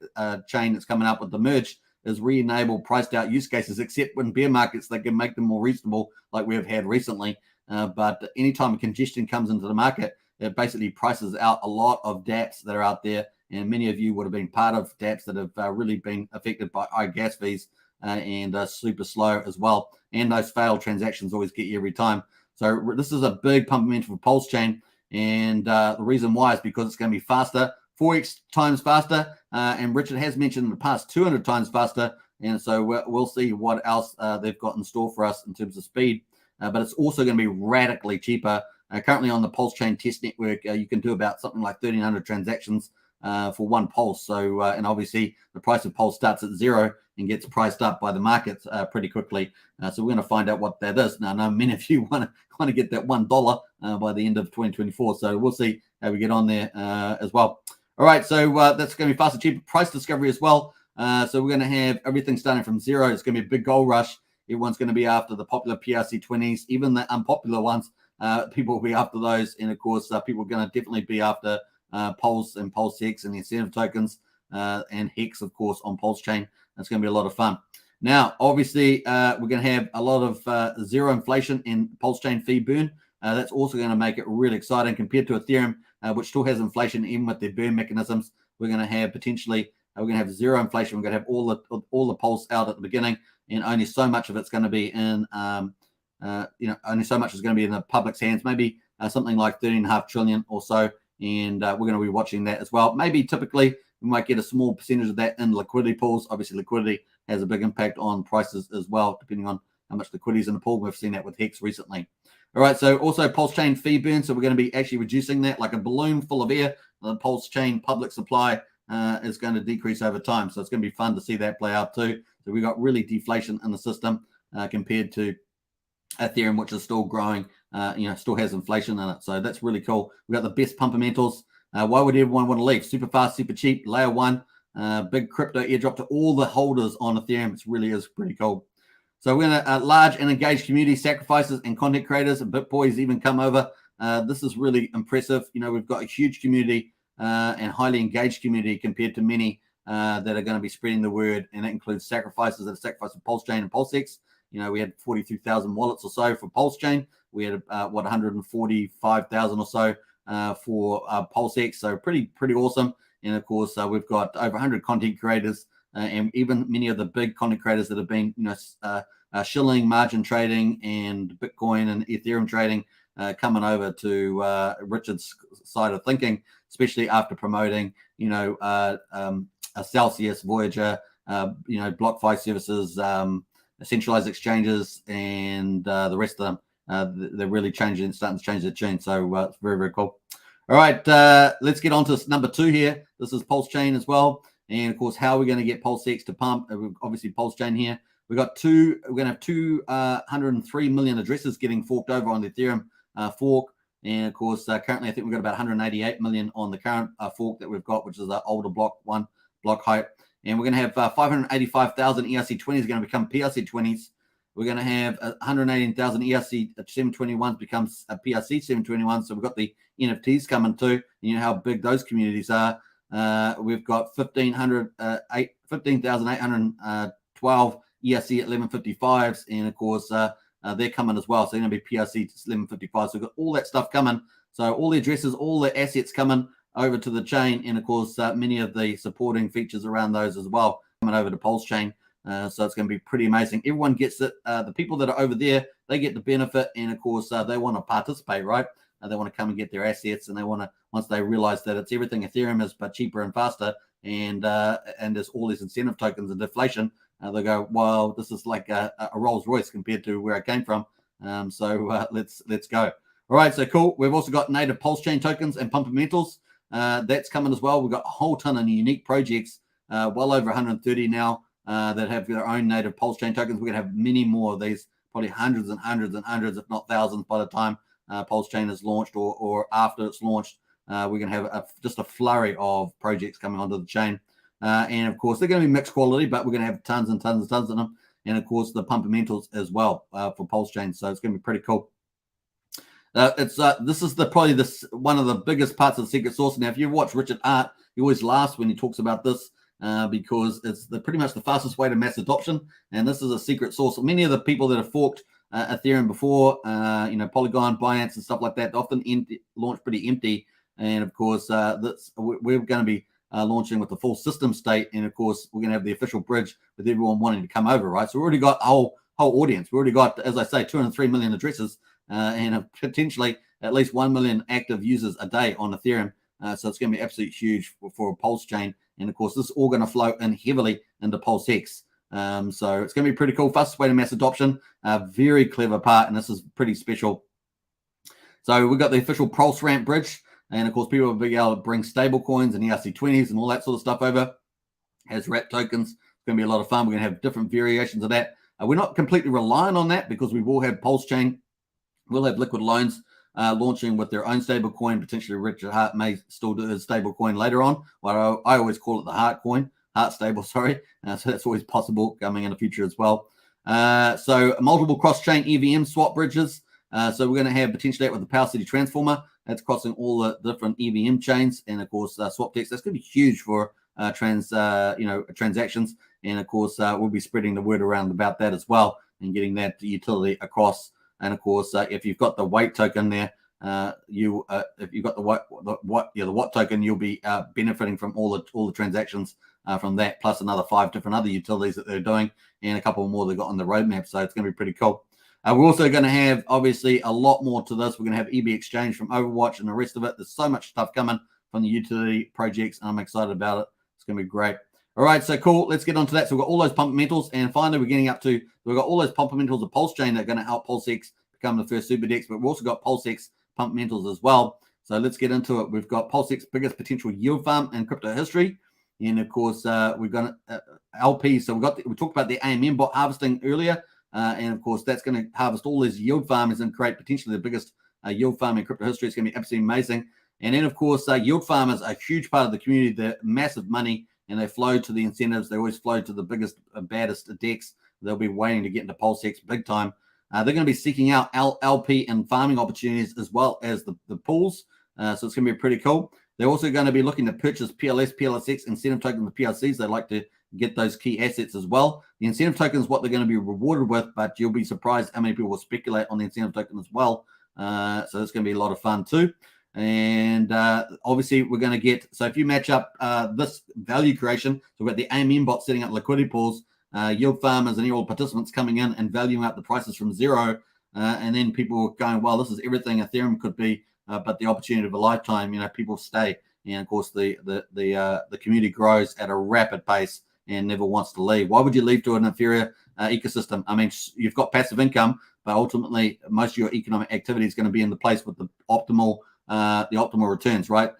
chain that's coming up with the merge is re-enable priced out use cases, except when bear markets, they can make them more reasonable like we've had recently. But anytime congestion comes into the market, it basically prices out a lot of dApps that are out there. And many of you would have been part of dApps that have really been affected by high gas fees and super slow as well. And those failed transactions always get you every time. So this is a big pumpament for Pulsechain. And the reason why is because it's going to be faster, 4x times faster. And Richard has mentioned in the past 200 times faster. And so we'll see what else they've got in store for us in terms of speed. But it's also going to be radically cheaper. Currently on the Pulsechain test network, you can do about something like 1,300 transactions for one pulse. So, and obviously the price of pulse starts at 0 and gets priced up by the markets pretty quickly. So we're going to find out what that is. Now, I know many of you want to get that $1 by the end of 2024. So we'll see how we get on there as well. All right. So that's going to be faster, cheaper price discovery as well. So we're going to have everything starting from 0. It's going to be a big gold rush. Everyone's going to be after the popular PRC20s, even the unpopular ones. People will be after those. And of course, people are going to definitely be after Pulse and PulseX and the incentive tokens and Hex, of course, on Pulsechain. That's going to be a lot of fun. Now, obviously, we're going to have a lot of zero inflation in Pulsechain fee burn. That's also going to make it really exciting compared to Ethereum, which still has inflation even with their burn mechanisms. We're going to have potentially, we're going to have zero inflation. We're going to have all the Pulse out at the beginning, and only so much of it's going to be in, only so much is going to be in the public's hands. Maybe something like 13.5 trillion or so and we're going to be watching that as well. Maybe typically we might get a small percentage of that in liquidity pools. Obviously, liquidity has a big impact on prices as well, depending on how much liquidity is in the pool. We've seen that with Hex recently. All right, so also Pulsechain fee burn. So we're going to be actually reducing that like a balloon full of air. The Pulsechain public supply is going to decrease over time. So it's going to be fun to see that play out too. So we got really deflation in the system compared to Ethereum, which is still growing, still has inflation in it. So that's really cool. We got the best pumpamentals. Why would everyone want to leave? Super fast, super cheap, layer one, big crypto airdrop to all the holders on Ethereum. It really is pretty cool. So we're going to large and engaged community sacrifices and content creators and BitBoys even come over. This is really impressive. We've got a huge community and highly engaged community compared to many that are going to be spreading the word, and that includes sacrifices that are sacrificed for Pulsechain and PulseX. We had 42,000 wallets or so for Pulsechain. We had 145,000 or so for PulseX. So pretty awesome. And of course, we've got over 100 content creators, and even many of the big content creators that have been, shilling, margin trading, and Bitcoin and Ethereum trading, coming over to Richard's side of thinking, especially after promoting, Celsius, Voyager, BlockFi services, centralized exchanges, and the rest of them. They're really starting to change their tune. So it's very, very cool. All right, let's get on to number 2 here. This is Pulsechain as well. And of course, how are we going to get PulseX to pump? Obviously, Pulsechain here. We're going to have 203 million addresses getting forked over on the Ethereum fork. And of course, currently, I think we've got about 188 million on the current fork that we've got, which is the older block height. And we're going to have 585,000 ERC20s going to become PRC20s. We're going to have 118,000 ERC721s becomes a PRC721. So we've got the NFTs coming too. You know how big those communities are. We've got 15,812 ERC1155s. And of course, they're coming as well. So they're going to be PRC1155. So we've got all that stuff coming. So all the addresses, all the assets coming over to the chain, and of course many of the supporting features around those as well coming over to Pulsechain. So it's going to be pretty amazing. Everyone gets it. The people that are over there, they get the benefit, and of course they want to participate, right? They want to come and get their assets, and they want to, once they realize that it's everything Ethereum is but cheaper and faster, and there's all these incentive tokens and deflation, they go, well, this is like a Rolls Royce compared to where I came from. So let's go. All right, so cool. We've also got native Pulsechain tokens and pumpamentals. That's coming as well. We've got a whole ton of unique projects, well over 130 now, that have their own native Pulsechain tokens. We're going to have many more of these, probably hundreds and hundreds and hundreds, if not thousands, by the time Pulsechain is launched or after it's launched. We're going to have just a flurry of projects coming onto the chain. And of course, they're going to be mixed quality, but we're going to have tons and tons and tons of them. And of course, the pumpamentals as well for Pulsechain. So it's going to be pretty cool. This is probably one of the biggest parts of the secret sauce. Now, if you watch Richard Hart, he always laughs when he talks about this because it's pretty much the fastest way to mass adoption. And this is a secret sauce. Many of the people that have forked Ethereum before, Polygon, Binance, and stuff like that, often launch pretty empty. And of course, we're going to be launching with the full system state. And of course, we're going to have the official bridge with everyone wanting to come over, right? So we've already got a whole audience. We already got, as I say, 203 million addresses. And potentially at least 1 million active users a day on Ethereum. So it's going to be absolutely huge for Pulsechain. And of course, this is all going to flow in heavily into PulseX. So it's going to be pretty cool. Fastest way to mass adoption. Very clever part. And this is pretty special. So we've got the official Pulse Ramp bridge. And of course, people will be able to bring stable coins and ERC20s and all that sort of stuff over. Has wrap tokens. It's going to be a lot of fun. We're going to have different variations of that. We're not completely reliant on that because we will have Pulsechain. We'll have liquid loans launching with their own stable coin. Potentially Richard Hart may still do his stable coin later on. Well, I always call it the Hart coin, Hart stable, sorry. So that's always possible coming in the future as well. So multiple cross-chain EVM swap bridges. So we're going to have potentially that with the Power City Transformer. That's crossing all the different EVM chains. And of course, SwapDex. That's going to be huge for transactions. And of course, we'll be spreading the word around about that as well and getting that utility across. And of course, if you've got the weight token there, if you've got the watt token, you'll be benefiting from all the transactions from that, plus another 5 different other utilities that they're doing, and a couple more they've got on the roadmap. So it's going to be pretty cool. We're also going to have, obviously, a lot more to this. We're going to have EB Exchange from Overwatch and the rest of it. There's so much stuff coming from the utility projects, and I'm excited about it. It's going to be great. All right, so cool. Let's get on to that. So we've got all those pumpamentals, and finally we're getting up to, we've got all those pumpamentals of Pulsechain that are going to help PulseX become the first super DEX, but we've also got PulseX pumpamentals as well. So let's get into it. We've got PulseX biggest potential yield farm in crypto history. And of course, we've got LP. So we talked about the AMM bot harvesting earlier. And of course, that's going to harvest all these yield farmers and create potentially the biggest yield farm in crypto history. It's going to be absolutely amazing. And then, of course, yield farmers are a huge part of the community. They're massive money, and they flow to the incentives. They always flow to the biggest, baddest DEX. They'll be waiting to get into PulseX big time. They're going to be seeking out LP and farming opportunities as well as the pools. So it's going to be pretty cool. They're also going to be looking to purchase PLS, PLSX, incentive tokens, and PLCs. They like to get those key assets as well. The incentive token is what they're going to be rewarded with, but you'll be surprised how many people will speculate on the incentive token as well. So it's going to be a lot of fun too. And obviously, we're going to get, so if you match up this value creation, so we've got the AMM bot setting up liquidity pools, yield farmers and all participants coming in and valuing out the prices from zero. And then people going, well, this is everything Ethereum could be, but the opportunity of a lifetime, people stay. And of course, the community grows at a rapid pace and never wants to leave. Why would you leave to an inferior ecosystem? I mean, you've got passive income, but ultimately, most of your economic activity is going to be in the place with the optimal returns, right?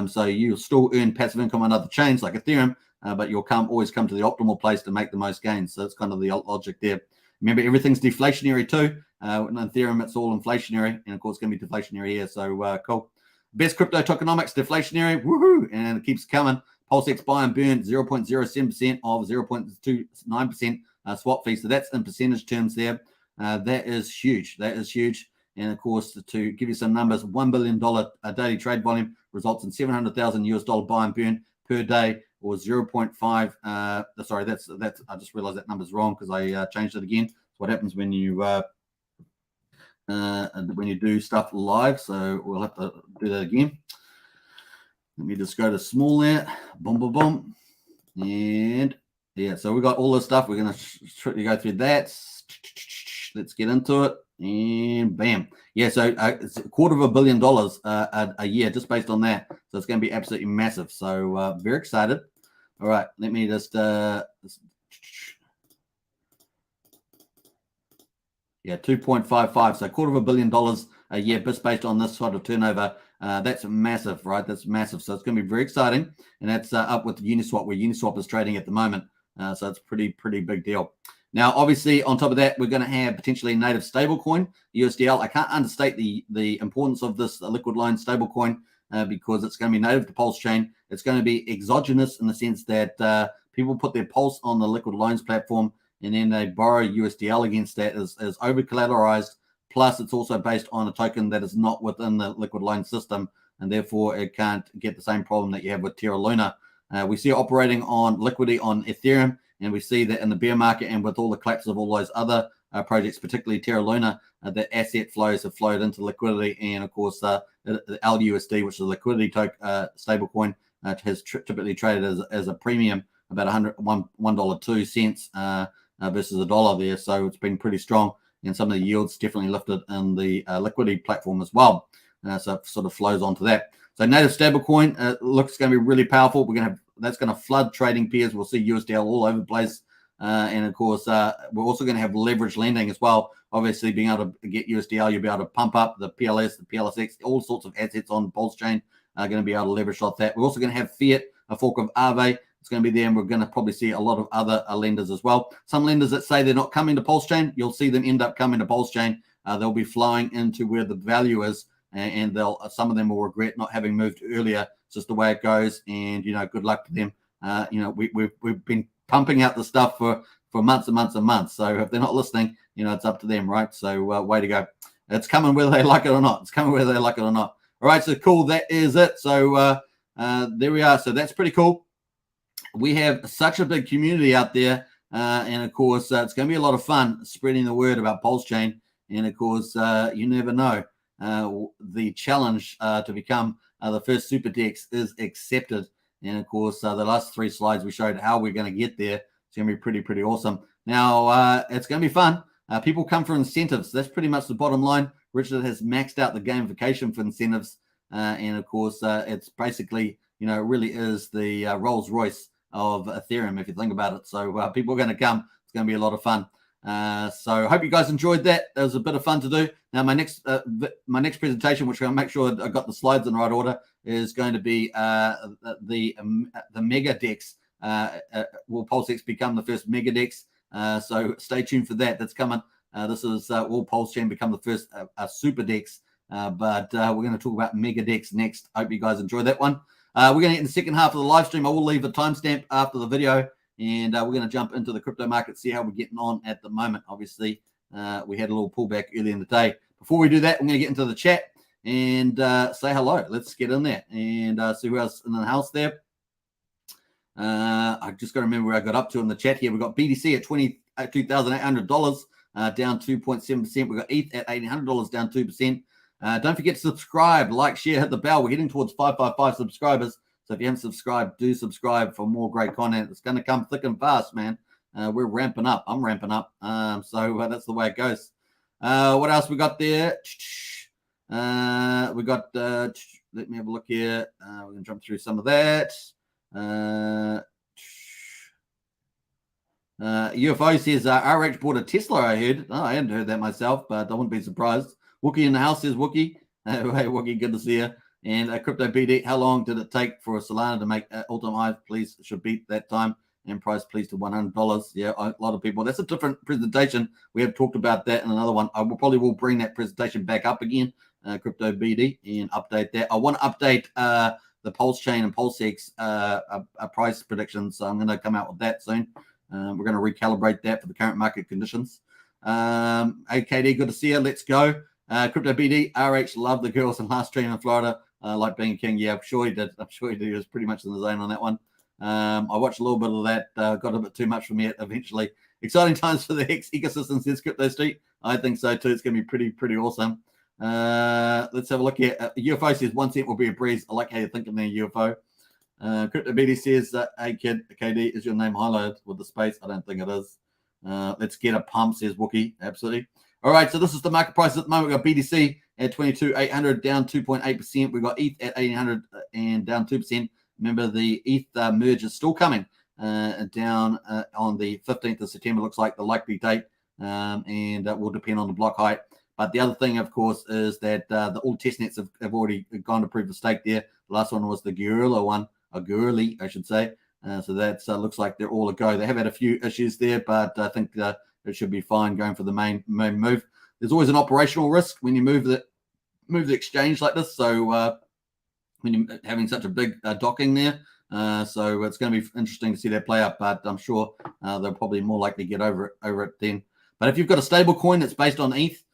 So you'll still earn passive income on other chains like Ethereum, but you'll always come to the optimal place to make the most gains. So that's kind of the logic there. Remember, everything's deflationary too. In Ethereum, it's all inflationary, and of course, it's going to be deflationary here. So cool. Best crypto tokenomics, deflationary, woohoo, and it keeps coming. PulseX buy and burn 0.07% of 0.29% swap fee. So that's in percentage terms there. That is huge. That is huge. And of course, to give you some numbers, $1 billion daily trade volume results in $700,000 buy and burn per day, or 0.5. Sorry, that's. I just realized that number's wrong because I changed it again. That's what happens when you do stuff live. So we'll have to do that again. Let me just go to small there. Boom, boom, boom. And yeah, so we got all this stuff. We're going to go through that. Let's get into it. And bam. Yeah, so it's $250 million a year just based on that. So it's going to be absolutely massive. So very excited. All right, let me just yeah, $2.55. So $250 million a year just based on this sort of turnover. That's massive, right? That's massive. So it's going to be very exciting. And that's up with Uniswap, where Uniswap is trading at the moment. So it's pretty big deal. Now, obviously, on top of that, we're going to have potentially a native stablecoin, USDL. I can't understate the importance of this liquid loan stablecoin because it's going to be native to Pulsechain. It's going to be exogenous in the sense that people put their Pulse on the liquid loans platform, and then they borrow USDL against that as over collateralized. Plus, it's also based on a token that is not within the liquid loan system, and therefore it can't get the same problem that you have with Terra Luna. We see it operating on liquidity on Ethereum, and we see that in the bear market and with all the collapse of all those other projects, particularly Terra Luna, that asset flows have flowed into liquidity. And of course, the LUSD, which is a liquidity stablecoin, has typically traded as a premium, about $1.02 versus $1 there. So it's been pretty strong, and some of the yields definitely lifted in the liquidity platform as well. So it sort of flows onto that. So native stablecoin looks going to be really powerful. That's going to flood trading pairs. We'll see USDL all over the place. And of course, we're also going to have leverage lending as well. Obviously, being able to get USDL, you'll be able to pump up the PLS, the PLSX, all sorts of assets on Pulsechain are going to be able to leverage off that. We're also going to have Fiat, a fork of Aave. It's going to be there, and we're going to probably see a lot of other lenders as well. Some lenders that say they're not coming to Pulsechain, you'll see them end up coming to Pulsechain. They'll be flying into where the value is, and some of them will regret not having moved earlier. It's just the way it goes, and good luck to them. We've been pumping out the stuff for months and months and months. So if they're not listening, it's up to them, right? So way to go. It's coming whether they like it or not. All right, so cool. That is it. So there we are. So that's pretty cool. We have such a big community out there, and of course, it's going to be a lot of fun spreading the word about Pulsechain. And of course, you never know. The challenge to become the first super DEX is accepted. And of course, the last 3 slides we showed how we're going to get there. It's going to be pretty awesome. Now, it's going to be fun. People come for incentives. That's pretty much the bottom line. Richard has maxed out the gamification for incentives. And of course, it's basically, really is the Rolls Royce of Ethereum, if you think about it. So people are going to come. It's going to be a lot of fun. So I hope you guys enjoyed that. That was a bit of fun to do. Now, my next presentation, which I'll make sure I got the slides in the right order, is going to be the Mega Dex. Will PulseX become the first Mega Dex? So stay tuned for that. That's coming. This is will Pulsechain become the first Super Dex? But we're going to talk about Mega Dex next. I hope you guys enjoy that one. We're going to get in the second half of the live stream. I will leave a timestamp after the video, and we're going to jump into the crypto market, see how we're getting on at the moment. Obviously, we had a little pullback earlier in the day. Before we do that, I'm going to get into the chat and say hello. Let's get in there and see who else in the house there. I just got to remember where I got up to in the chat here. We've got BTC at $22,800, down 2.7%. We've got ETH at $1,800, down 2%. Don't forget to subscribe, like, share, hit the bell. We're heading towards 555 subscribers. So if you haven't subscribed, do subscribe for more great content. It's going to come thick and fast, man. We're ramping up. I'm ramping up. So that's the way it goes. What else we got there? We got, let me have a look here. We're going to jump through some of that. UFO says RH bought a Tesla, I heard. Oh, I hadn't heard that myself, but I wouldn't be surprised. Wookie in the house says Wookie. Hey, Wookie, good to see you. And Crypto BD, how long did it take for Solana to make all-time high? Please, should beat that time. And price, please, to $100. Yeah, a lot of people. That's a different presentation. We have talked about that in another one. I will probably bring that presentation back up again, Crypto BD, and update that. I want to update the Pulsechain and PulseX price predictions. So I'm going to come out with that soon. We're going to recalibrate that for the current market conditions. AKD, good to see you. Let's go. Crypto BD, RH loved the girls in last stream in Florida. Like being a king. Yeah, I'm sure he did. I'm sure he did. He was pretty much in the zone on that one. I watched a little bit of that. Got a bit too much for me eventually. Exciting times for the Hex ecosystem, says Crypto Street. I think so too. It's going to be pretty awesome. Let's have a look here. UFO says 1 cent will be a breeze. I like how you're thinking there, UFO. Crypto BD says, hey kid, KD, is your name highlighted with the space? I don't think it is. Let's get a pump, says Wookie. Absolutely. All right, so this is the market price at the moment. We've got BTC at 22,800, down 2.8%. We've got ETH at 1,800 and down 2%. Remember, the ETH merge is still coming down on the 15th of September, looks like the likely date, and will depend on the block height. But the other thing, of course, is that all testnets have already gone to proof of stake there. The last one was the Gorilla one, a Gurley, I should say. So that looks like they're all a go. They have had a few issues there, but I think it should be fine going for the main move. There's always an operational risk when you move the exchange like this. So when you're having such a big docking there, so it's going to be interesting to see that play out. But I'm sure they'll probably more likely get over it then. But if you've got a stable coin that's based on ETH,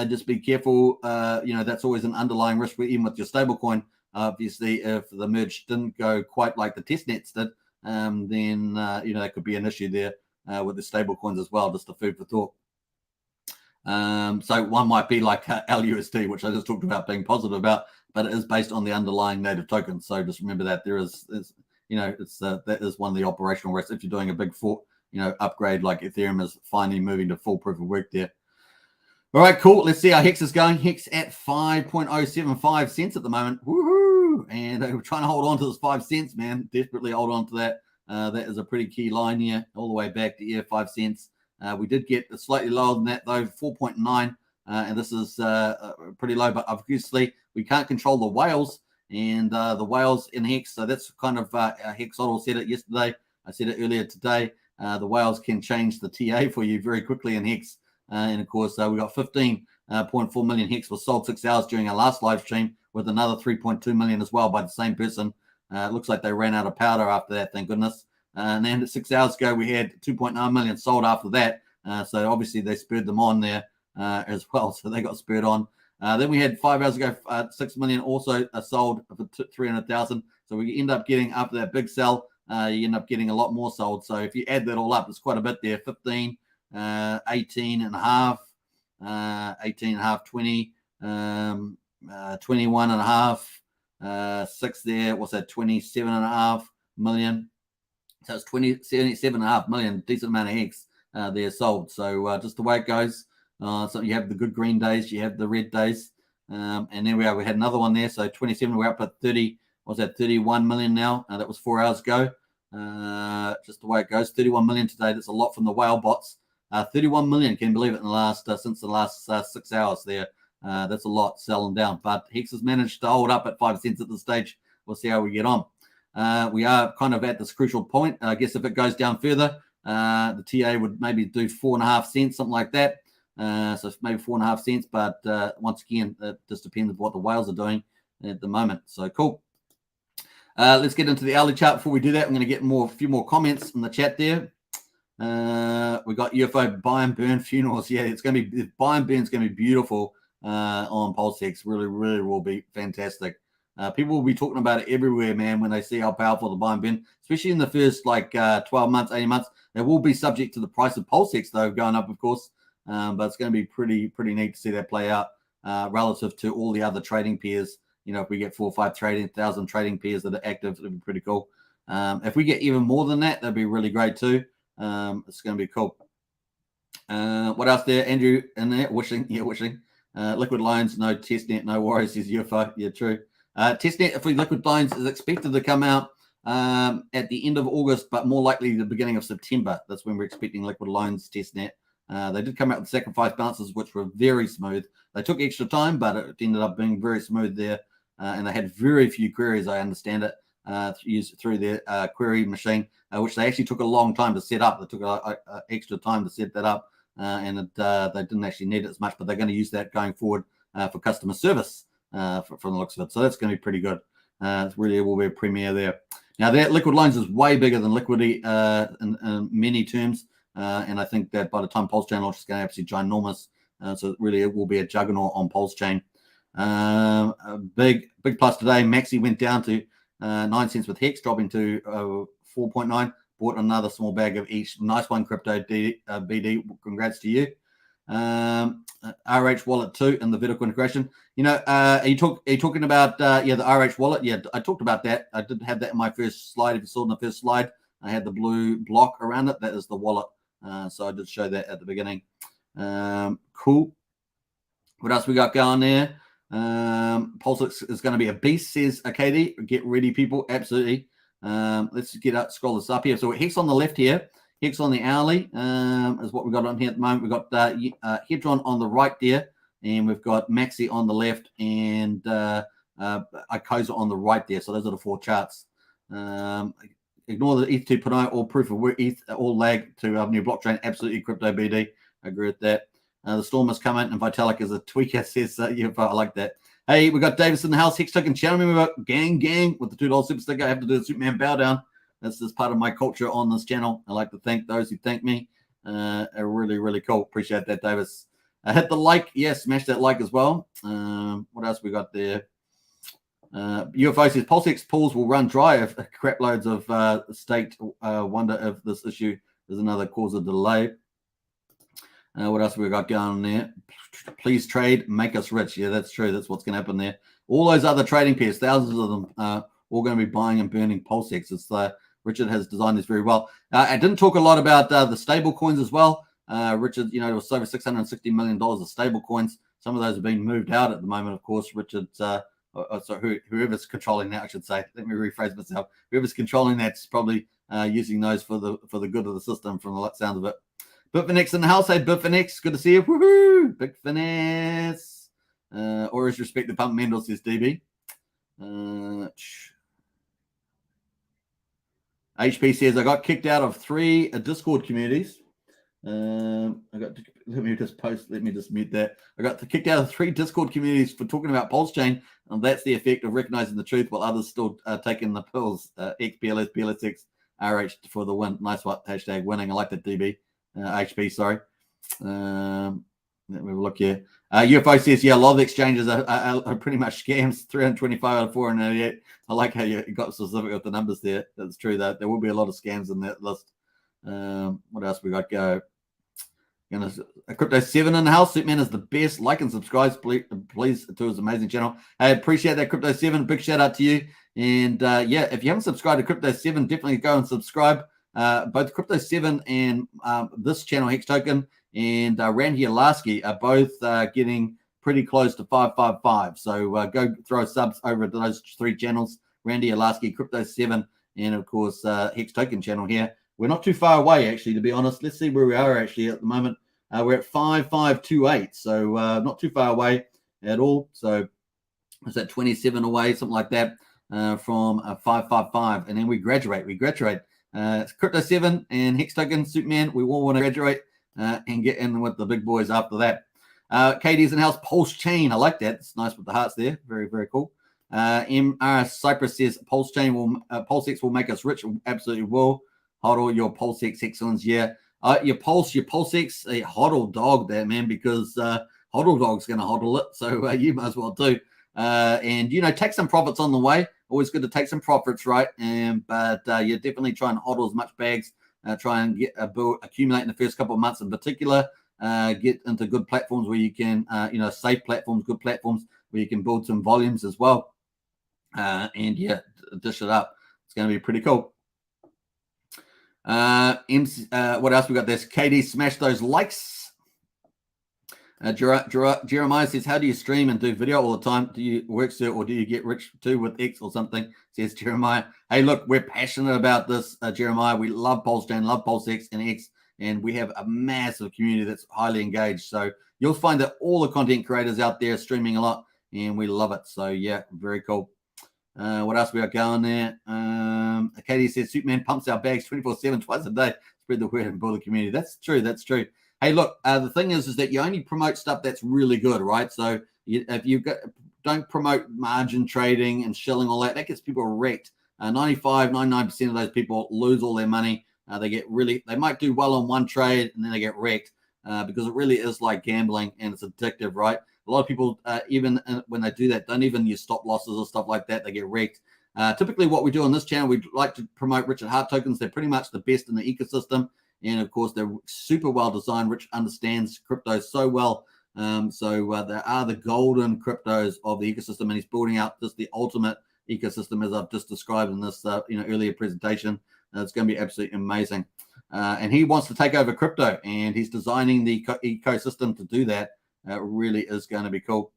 just be careful. That's always an underlying risk, even with your stable coin. Obviously, if the merge didn't go quite like the testnets did, then that could be an issue there with the stable coins as well. Just a food for thought. So one might be like LUSD, which I just talked about being positive about, but it is based on the underlying native token. So just remember that that is one of the operational risks if you're doing a big upgrade like Ethereum is finally moving to full proof of work there. All right, cool. Let's see how Hex is going. Hex at 5.075 cents at the moment. Woohoo! And we're trying to hold on to this 5 cents, man. Desperately hold on to that. That is a pretty key line here, all the way back to 5 cents. We did get slightly lower than that, though, 4.9. And this is pretty low. But obviously, we can't control the whales. And the whales in Hex, so that's kind of Hexodl said it yesterday. I said it earlier today. The whales can change the TA for you very quickly in Hex. And of course, we got 15.4 million Hex was sold 6 hours during our last live stream, with another 3.2 million as well by the same person. It looks like they ran out of powder after that, thank goodness. And then 6 hours ago, we had 2.9 million sold after that. So obviously, they spurred them on there as well. So they got spurred on. Then we had 5 hours ago, 6 million also sold for 300,000. So we end up getting, after that big sell, you end up getting a lot more sold. So if you add that all up, it's quite a bit there. 15, 18 and a half, 18 and a half, 20, 21 and a half, 6 there. What's that? 27 and a half million. So it's 77 and a half million, decent amount of Hex they're sold. So just the way it goes. So you have the good green days, you have the red days, and there we are. We had another one there. So 27, we're up at 30. What's that? 31 million now. That was 4 hours ago. Just the way it goes. 31 million today. That's a lot from the whale bots. 31 million. Can you believe it? In the last since the last 6 hours there. That's a lot selling down. But Hex has managed to hold up at 5 cents at this stage. We'll see how we get on. We are kind of at this crucial point. I guess if it goes down further, the TA would maybe do 4.5 cents, something like that. So maybe 4.5 cents. But once again, it just depends on what the whales are doing at the moment. So cool. Let's get into the hourly chart. Before we do that, I'm going to get a few more comments in the chat there. We got UFO buy and burn funerals. Yeah, it's going to be buy and burn is going to be beautiful on PulseX. Really, really will be fantastic. People will be talking about it everywhere, man, when they see how powerful the buy and burn, especially in the first 12 months, 18 months. It will be subject to the price of PulseX, though, going up, of course. But it's going to be pretty neat to see that play out relative to all the other trading pairs. You know, if we get 4 or 5 1,000 trading pairs that are active, it'll be pretty cool. If we get even more than that, that'd be really great too. It's going to be cool. What else there? Andrew in there, wishing. Liquid loans, no testnet, no worries, says UFO. Yeah, true. Testnet for liquid loans is expected to come out at the end of August, but more likely the beginning of September. That's when we're expecting liquid loans testnet. They did come out with sacrifice balances, which were very smooth. They took extra time, but it ended up being very smooth there. And they had very few queries, I understand it, used through their query machine, which they actually took a long time to set up. They took extra time to set that up, and they didn't actually need it as much, but they're going to use that going forward for customer service from the looks of it. So that's going to be pretty good. It really will be a premiere there. Now, that liquid loans is way bigger than liquidity in many terms, and I think that by the time Pulsechain launches, it's going to be absolutely ginormous. So really, it will be a juggernaut on Pulsechain. A big plus today. Maxi went down to 9 cents with Hex, dropping to 4.9. Bought another small bag of each. Nice one, Crypto BD. Congrats to you. RH Wallet 2 and the vertical integration. You know, are you talking about the RH Wallet? Yeah, I talked about that. I did have that in my first slide. If you saw in the first slide, I had the blue block around it. That is the wallet. So I did show that at the beginning. Cool. What else we got going there? PulseX is going to be a beast, says Akadi. Get ready, people. Absolutely. Let's scroll this up here. So Hex on the left here. Hex on the hourly is what we've got on here at the moment. We've got Hedron on the right there, and we've got Maxi on the left, and Icosa on the right there. So those are the 4 charts. Ignore the ETH2 Pinot, all proof of ETH, all lag to our new blockchain. Absolutely, Crypto BD. I agree with that. The storm has come in, and Vitalik is a tweaker, says I like that. Hey, we got Davis in the house. Hex Token channel member, gang with the $2 super sticker. I have to do the Superman bow down. That's just part of my culture on this channel. I like to thank those who thank me. Are really, really cool. Appreciate that, Davis. Hit the like. Yes, smash that like as well. What else we got there? UFO says PulseX pools will run dry if crap loads of staked. Wonder if this issue is another cause of delay. What else have we got going on there? Please trade, make us rich. Yeah, that's true. That's what's going to happen there. All those other trading pairs, thousands of them, all going to be buying and burning PulseX. It's Richard has designed this very well. I didn't talk a lot about the stable coins as well. Richard, there was over $660 million of stable coins. Some of those are being moved out at the moment, of course. Richard, whoever's controlling that, I should say. Let me rephrase myself. Whoever's controlling that's probably using those for the good of the system, from the sound of it. Bitfinex in the house. Hey, Bitfinex. Good to see you. Woohoo! Bitfinex. Always respect the pumpamentals, says DB. HP says, I got kicked out of 3 Discord communities. Let me just mute that. I got kicked out of 3 Discord communities for talking about Pulsechain, and that's the effect of recognizing the truth while others still taking the pills. XPLS, PLSX, RH for the win. Nice one. Hashtag winning. I like that, DB. HP, sorry. Let me look here. UFO says, yeah, a lot of the exchanges are pretty much scams. 325 out of 488. I like how you got specific with the numbers there. That's true, though. There will be a lot of scams in that list. What else we got? Go. Crypto 7 in the house. Superman is the best. Like and subscribe, please, to his amazing channel. I appreciate that, Crypto 7. Big shout out to you. And if you haven't subscribed to Crypto 7, definitely go and subscribe. both Crypto7 and this channel, Hex Token, and Randy Alaski are both getting pretty close to 555. So go throw subs over to those 3 channels, Randy Alaski, Crypto7, and of course Hex Token channel here. We're not too far away, actually, to be honest. Let's see where we are actually at the moment. We're at 5528, so not too far away at all. So is that 27 away, something like that, from 555, and then we graduate. Crypto7 and Hex Token, Superman, we all want to graduate and get in with the big boys after that. KD's in house, Pulsechain. I like that. It's nice with the hearts there. Very, very cool. MR Cypress says PulseX will make us rich. Absolutely will. Hodl your PulseX excellence. Yeah. Your PulseX, a hodl dog there, man, because hodl dog's going to hodl it. So you might as well do. And, take some profits on the way. Always good to take some profits, right? But you definitely try and hodl as much bags. Try and get accumulate in the first couple of months in particular. Get into good platforms where you can, safe platforms, good platforms where you can build some volumes as well. And yeah, dish it up. It's going to be pretty cool. What else we got? This KD, smash those likes. Jeremiah says, how do you stream and do video all the time? Do you work, sir, or do you get rich too with X or something? Says Jeremiah. Hey, look, we're passionate about this, Jeremiah. We love Pulsechain, love PulseX and X, and we have a massive community that's highly engaged. So you'll find that all the content creators out there are streaming a lot, and we love it. So yeah, very cool. What else we got going there? Katie says, Superman pumps our bags 24/7, twice a day. Spread the word and build the community. That's true. That's true. Hey, look, the thing is that you only promote stuff that's really good, right? So if you don't promote margin trading and shilling, all that gets people wrecked. 99% of those people lose all their money. They might do well on one trade and then they get wrecked because it really is like gambling and it's addictive, right? A lot of people, even when they do that, don't even use stop losses or stuff like that. They get wrecked. Typically what we do on this channel, we like to promote Richard Heart tokens. They're pretty much the best in the ecosystem. And of course, they're super well designed. Rich understands crypto so well. They are the golden cryptos of the ecosystem. And he's building out just the ultimate ecosystem, as I've just described in this earlier presentation. It's going to be absolutely amazing. And he wants to take over crypto, and he's designing the ecosystem to do that. It really is going to be cool.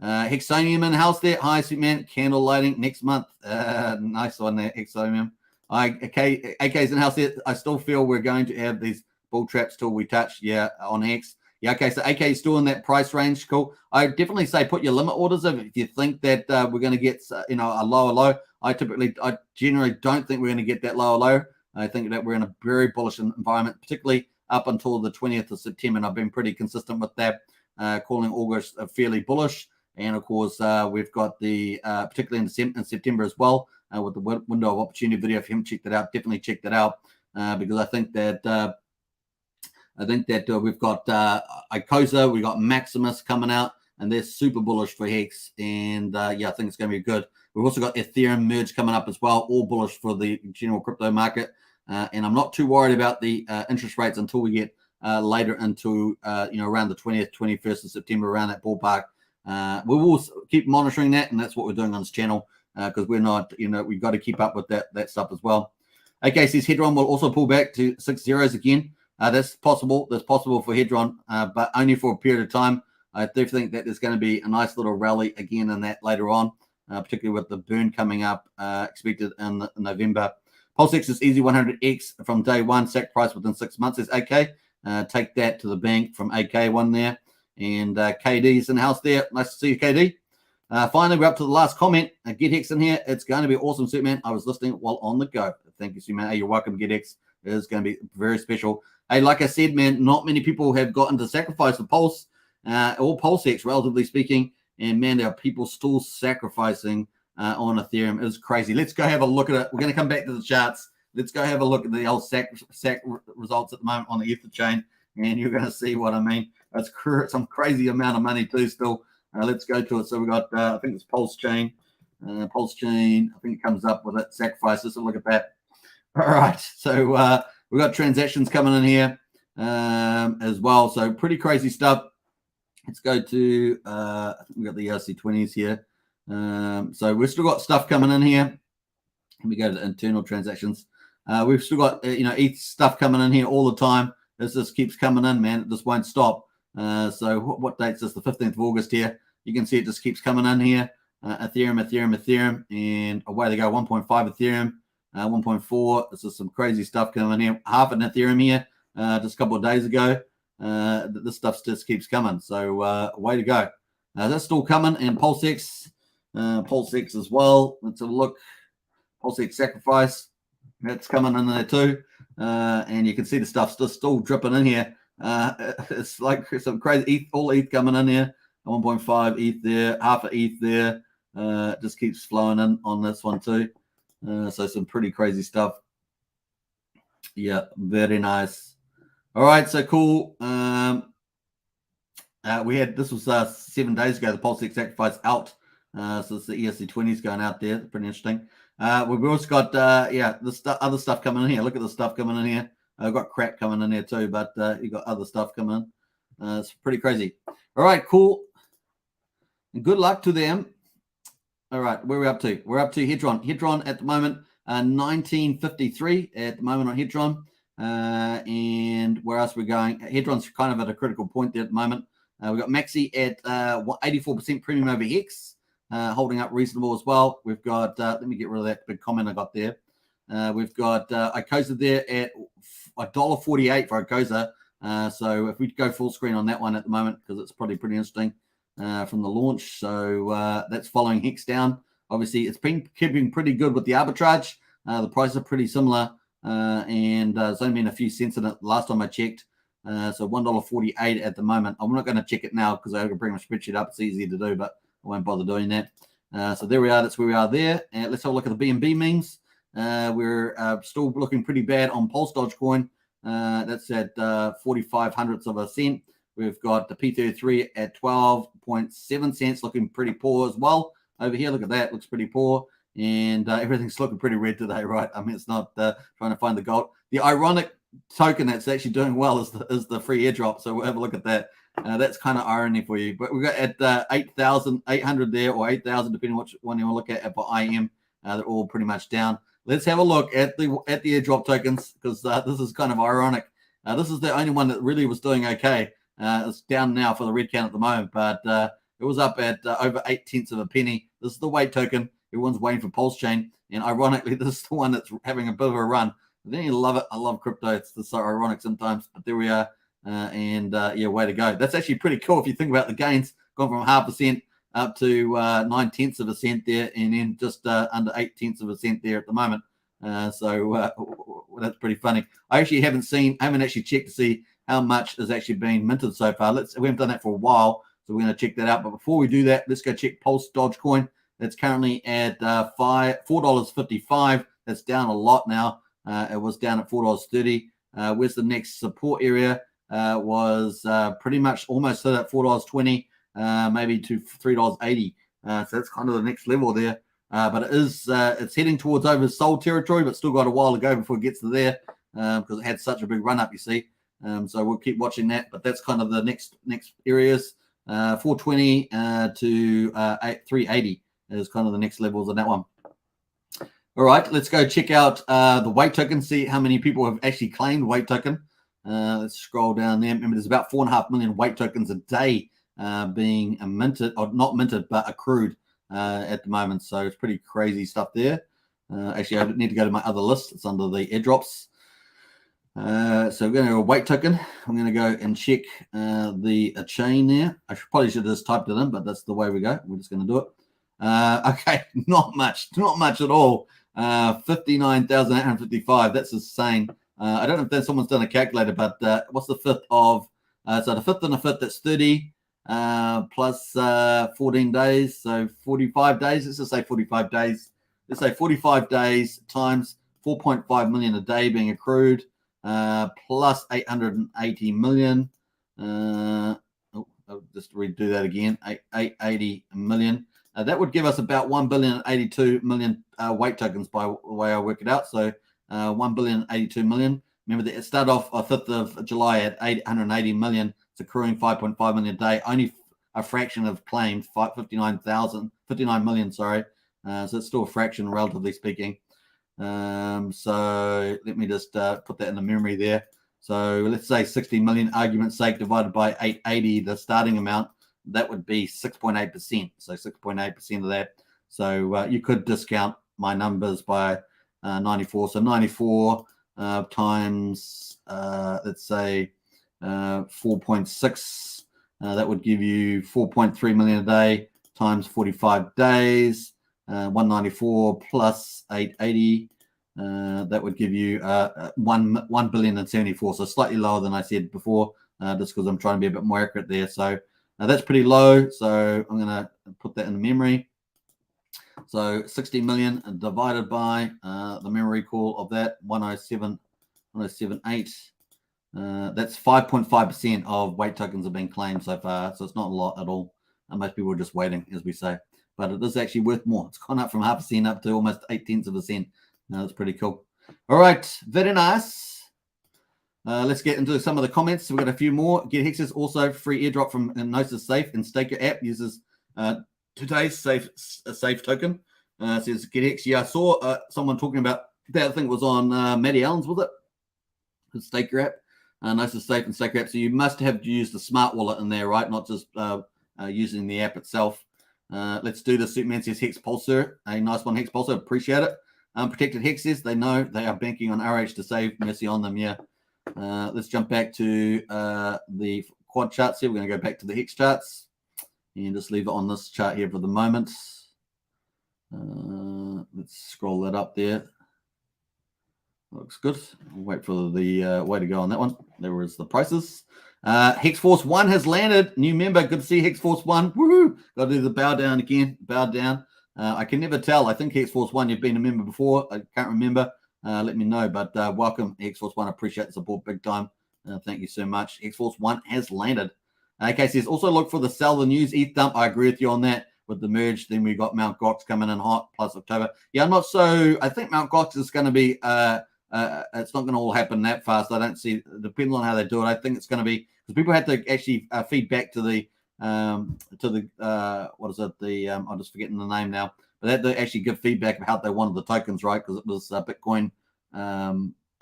Hexonium in house there. Hi, Superman. Candle lighting next month. Nice one there, Hexonium. AK's in house there. I still feel we're going to have these bull traps till we touch, on Hex. Yeah, okay, so AK is still in that price range. Cool. I definitely say put your limit orders in if you think that we're going to get, a lower low. I generally don't think we're going to get that lower low. I think that we're in a very bullish environment, particularly up until the 20th of September. And I've been pretty consistent with that, calling August fairly bullish. And of course, we've got the, particularly in September as well, with the window of opportunity video. If you haven't checked that out, definitely check that out, because I think that we've got Icosa, we've got Maximus coming out, and they're super bullish for Hex. And I think it's going to be good. We've also got Ethereum merge coming up as well, all bullish for the general crypto market. And I'm not too worried about the interest rates until we get later into around the 20th, 21st of September, around that ballpark. We will keep monitoring that, and that's what we're doing on this channel, because we're not, we've got to keep up with that stuff as well. Okay, says Hedron will also pull back to 6 zeros again. That's possible. That's possible for Hedron, but only for a period of time. I do think that there's going to be a nice little rally again in that later on, particularly with the burn coming up expected in November. PulseX is easy 100x from day one. Sack price within 6 months is AK. Take that to the bank from AK1 there. And KD's in the house there. Nice to see you, KD. Finally, we're up to the last comment. Get Hex in here. It's going to be awesome, Superman. I was listening while on the go. Thank you, Superman. Hey, you're welcome, Get Hex. It is going to be very special. Hey, like I said, man, not many people have gotten to sacrifice for Pulse or PulseX, relatively speaking. And, man, there are people still sacrificing on Ethereum. It's crazy. Let's go have a look at it. We're going to come back to the charts. Let's go have a look at the old sack results at the moment on the Ether chain, and you're going to see what I mean. That's some crazy amount of money too still. Let's go to it. So we got, I think it's Pulsechain. Pulsechain, I think it comes up with it. Sacrifice. Let's look at that. All right. So we got transactions coming in here as well. So pretty crazy stuff. Let's go to, I think we got the ERC20s here. So we've still got stuff coming in here. Let me go to the internal transactions. We've still got ETH stuff coming in here all the time. This just keeps coming in, man. It just won't stop. So what date's this? The 15th of August here. You can see it just keeps coming in here. Ethereum, and away they go. 1.5 Ethereum, 1.4. This is some crazy stuff coming in here. Half an Ethereum here just a couple of days ago. This stuff just keeps coming. So way to go. That's still coming. And PulseX as well. Let's have a look. PulseX Sacrifice. That's coming in there too. And you can see the stuff's just still dripping in here. It's like some crazy ETH, all ETH coming in here. 1.5 ETH there, half a ETH there. Just keeps flowing in on this one too. So some pretty crazy stuff. Yeah, very nice. All right, so cool. We had, this was 7 days ago, the PulseX Sacrifice out. So it's the ERC20s going out there. Pretty interesting. We've also got, the other stuff coming in here. Look at the stuff coming in here. I've got crap coming in here too, but you've got other stuff coming in. It's pretty crazy. All right, cool. Good luck to them. All right, where are we up to? We're up to Hedron. Hedron at the moment, 1953 at the moment on Hedron. And where else are we going? Hedron's kind of at a critical point there at the moment. We've got Maxi at 84% premium over Hex, holding up reasonable as well. We've got, let me get rid of that big comment I got there. We've got Icosa there at $1.48 for Icosa. So if we go full screen on that one at the moment, because it's probably pretty interesting from the launch. So that's following Hex down. Obviously, it's been keeping pretty good with the arbitrage. The prices are pretty similar, and there's only been a few cents in it last time I checked. So $1.48 at the moment. I'm not going to check it now because I can bring my spreadsheet up. It's easy to do, but I won't bother doing that. So there we are. That's where we are there. And let's have a look at the BNB memes. We're still looking pretty bad on Pulse Dogecoin. That's at 45 hundredths of a cent. We've got the P33 at 12.7 cents, looking pretty poor as well. Over here, look at that. Looks pretty poor. And everything's looking pretty red today, right? I mean, it's not trying to find the gold. The ironic token that's actually doing well is the free airdrop. So we'll have a look at that. That's kind of irony for you. But we've got at 8,800 there, or 8,000, depending on which one you want to look at for IM. They're all pretty much down. Let's have a look at the airdrop tokens, because this is kind of ironic. This is the only one that really was doing okay. It's down now for the red count at the moment, but it was up at over 8/10 of a penny. This is the wait token. Everyone's waiting for Pulsechain, and ironically, this is the one that's having a bit of a run. But then you love it. I love crypto. It's so ironic sometimes, but there we are. Yeah, way to go. That's actually pretty cool if you think about the gains. Gone from 0.5% up to 9/10 of a cent there, and then just under 8/10 of a cent there at the moment. So that's pretty funny. I actually haven't actually checked to see how much has actually been minted so far. We haven't done that for a while, so we're going to check that out. But before we do that, let's go check Pulse Dogecoin. That's currently at $4.55. That's down a lot now. It was down at $4.30. Where's the next support area? Was pretty much almost at $4.20, maybe to $3.80. So that's kind of the next level there. But it's heading towards oversold territory, but still got a while to go before it gets to there, because it had such a big run up, you see. So we'll keep watching that. But that's kind of the next areas. 420 to 380 is kind of the next levels on that one. All right, let's go check out the wait token, see how many people have actually claimed wait token. Let's scroll down there. Remember, there's about 4.5 million wait tokens a day being minted, or not minted, but accrued at the moment. So it's pretty crazy stuff there. Actually, I need to go to my other list. It's under the airdrops. So we're going to go wait token. I'm going to go and check the chain there. I probably should have just typed it in, but that's the way we go. We're just going to do it. Okay, not much at all. 59,855. That's insane. I don't know if someone's done a calculator, but what's the fifth of? So the fifth and the fifth, that's 30 plus 14 days. So 45 days. Let's just say 45 days. Let's say 45 days times 4.5 million a day being accrued, plus 880 million. I'll just redo that again. 880 million. That would give us about 1,082 million wait tokens by the way I work it out. So 1,082 million. Remember that it started off on 5th of July at 880 million. It's accruing 5.5 million a day. Only a fraction of claimed 59 million. Sorry. So it's still a fraction, relatively speaking. So let me just put that in the memory there. So let's say 60 million, argument's sake, divided by 880, the starting amount, that would be 6.8%. So 6.8% of that. So you could discount my numbers by 94. So 94 times, let's say, 4.6. That would give you 4.3 million a day times 45 days. 194 plus 880. That would give you 1 billion and 74. So slightly lower than I said before, just because I'm trying to be a bit more accurate there. So that's pretty low. So I'm going to put that in the memory. So 60 million divided by the memory call of that 107.8. That's 5.5% of weight tokens have been claimed so far. So it's not a lot at all. And most people are just waiting, as we say. But it is actually worth more. It's gone up from 0.5% up to almost 0.8%. That's pretty cool. All right, very nice. Let's get into some of the comments. We've got a few more. Get Hexes also free airdrop from Gnosis Safe, and Staker app uses today's safe token. Says Get Hex. Yeah, I saw someone talking about that. I think it was on Matty Allen's, was it? The Staker app, Gnosis Safe and Staker app. So you must have used the smart wallet in there, right? Not just using the app itself. Let's do the Superman says Hex Pulsar. A nice one, Hex Pulsar. Appreciate it. Protected Hexes, they know they are banking on RH to save. Mercy on them, yeah. Let's jump back to the quad charts here. We're going to go back to the Hex charts and just leave it on this chart here for the moment. Let's scroll that up there. Looks good. We'll wait for the way to go on that one. There is the prices. Hex Force 1 has landed. New member. Good to see Hex Force 1. Woohoo! Got to do the bow down again. Bow down. I can never tell. I think Hex Force 1, you've been a member before. I can't remember. Let me know. But welcome, Hex Force 1. I appreciate the support big time. Thank you so much. Hex Force 1 has landed. Okay, says also look for the sell the news ETH dump. I agree with you on that with the merge. Then we got Mt. Gox coming in hot plus October. Yeah, I'm not so. I think Mt. Gox is going to be. It's not going to all happen that fast. I don't see. Depending on how they do it, I think it's going to be because people had to actually feed back to the what is it? I'm just forgetting the name now. But they had to actually give feedback of how they wanted the tokens, right? Because it was Bitcoin,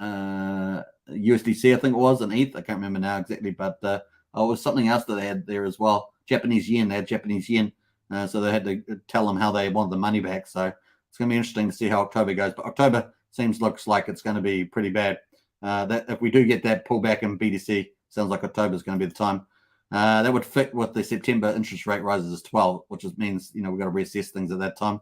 USDC, I think it was, and ETH. I can't remember now exactly, but it was something else that they had there as well. Japanese yen. They had Japanese yen, so they had to tell them how they wanted the money back. So it's going to be interesting to see how October goes. But October looks like it's going to be pretty bad. That if we do get that pullback in BTC, sounds like October is going to be the time. That would fit with the September interest rate rises as 12, which means we've got to reassess things at that time.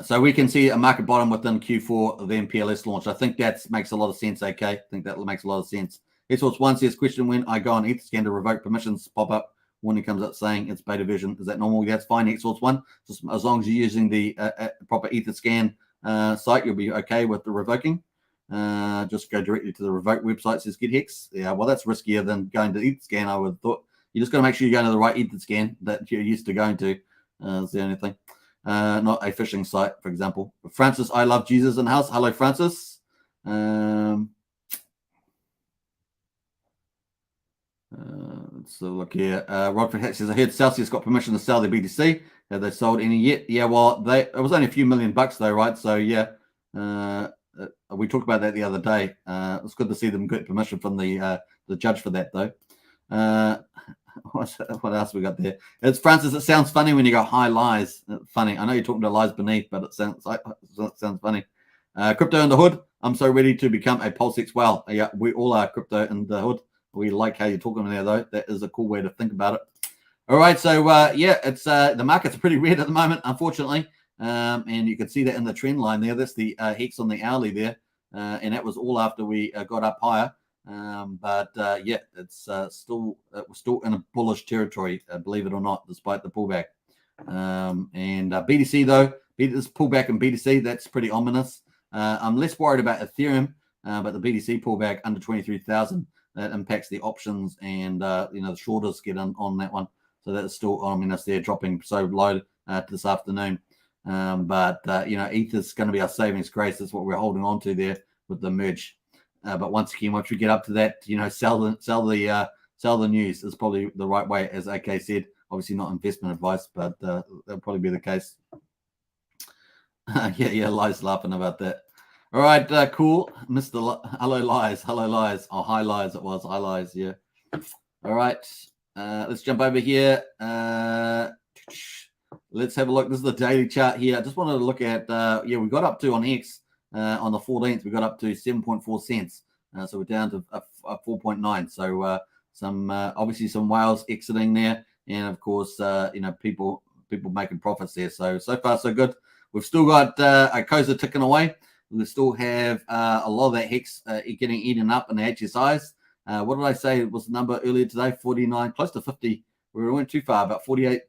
So we can see a market bottom within Q4 of the MPLS launch. I think that makes a lot of sense. Okay, I think that makes a lot of sense. Here's what's one says question: when I go on Etherscan to revoke permissions, pop up warning comes up saying it's beta version. Is that normal? That's fine. Xsource 1, just as long as you're using the proper Etherscan site, you'll be okay with the revoking. Just go directly to the revoke website, says Get Hex. Yeah, well, that's riskier than going to Etherscan. I would have thought. You just got to make sure you're going to the right Etherscan that you're used to going to. That's the only thing. Not a phishing site, for example. Francis, I love Jesus in the house. Hello, Francis. Let's look here. Rodford Hatch says, I heard Celsius got permission to sell their BTC. Have they sold any yet? Yeah, well, it was only a few $1 million though, right? So yeah, we talked about that the other day. It's good to see them get permission from the judge for that though. What else we got there? It's Francis. It sounds funny when you go high lies. Funny. I know you're talking to lies beneath, but it sounds funny. Crypto in the hood. I'm so ready to become a PulseX. Well, yeah, we all are crypto in the hood. We like how you're talking there, though. That is a cool way to think about it. All right, so yeah, it's the market's pretty red at the moment, unfortunately, and you can see that in the trend line there. That's the hex on the hourly there, and that was all after we got up higher. But yeah, it's still in a bullish territory, believe it or not, despite the pullback. And BTC though, this pullback in BTC, that's pretty ominous. I'm less worried about Ethereum, but the BTC pullback under 23,000. That impacts the options and the shorters get on that one. So that's still ominous there, dropping so low this afternoon. But ETH is going to be our savings grace. That's what we're holding on to there with the merge. But once again, once we get up to that, sell the news is probably the right way, as AK said. Obviously not investment advice, but that'll probably be the case. Yeah, Lies laughing about that. All right, cool. Hello, Lies. Hello, Lies. Oh, hi, Lies. It was. Hi, Lies. Yeah. All right. Let's jump over here. Let's have a look. This is the daily chart here. I just wanted to look at, we got up to on X on the 14th, we got up to 7.4 cents. So we're down to 4.9. So obviously some whales exiting there. And of course, people making profits there. So far, so good. We've still got Icosa ticking away. We still have a lot of that Hex getting eaten up in the HSIs. What did I say? It was the number earlier today, 49, close to 50. We went too far, about 48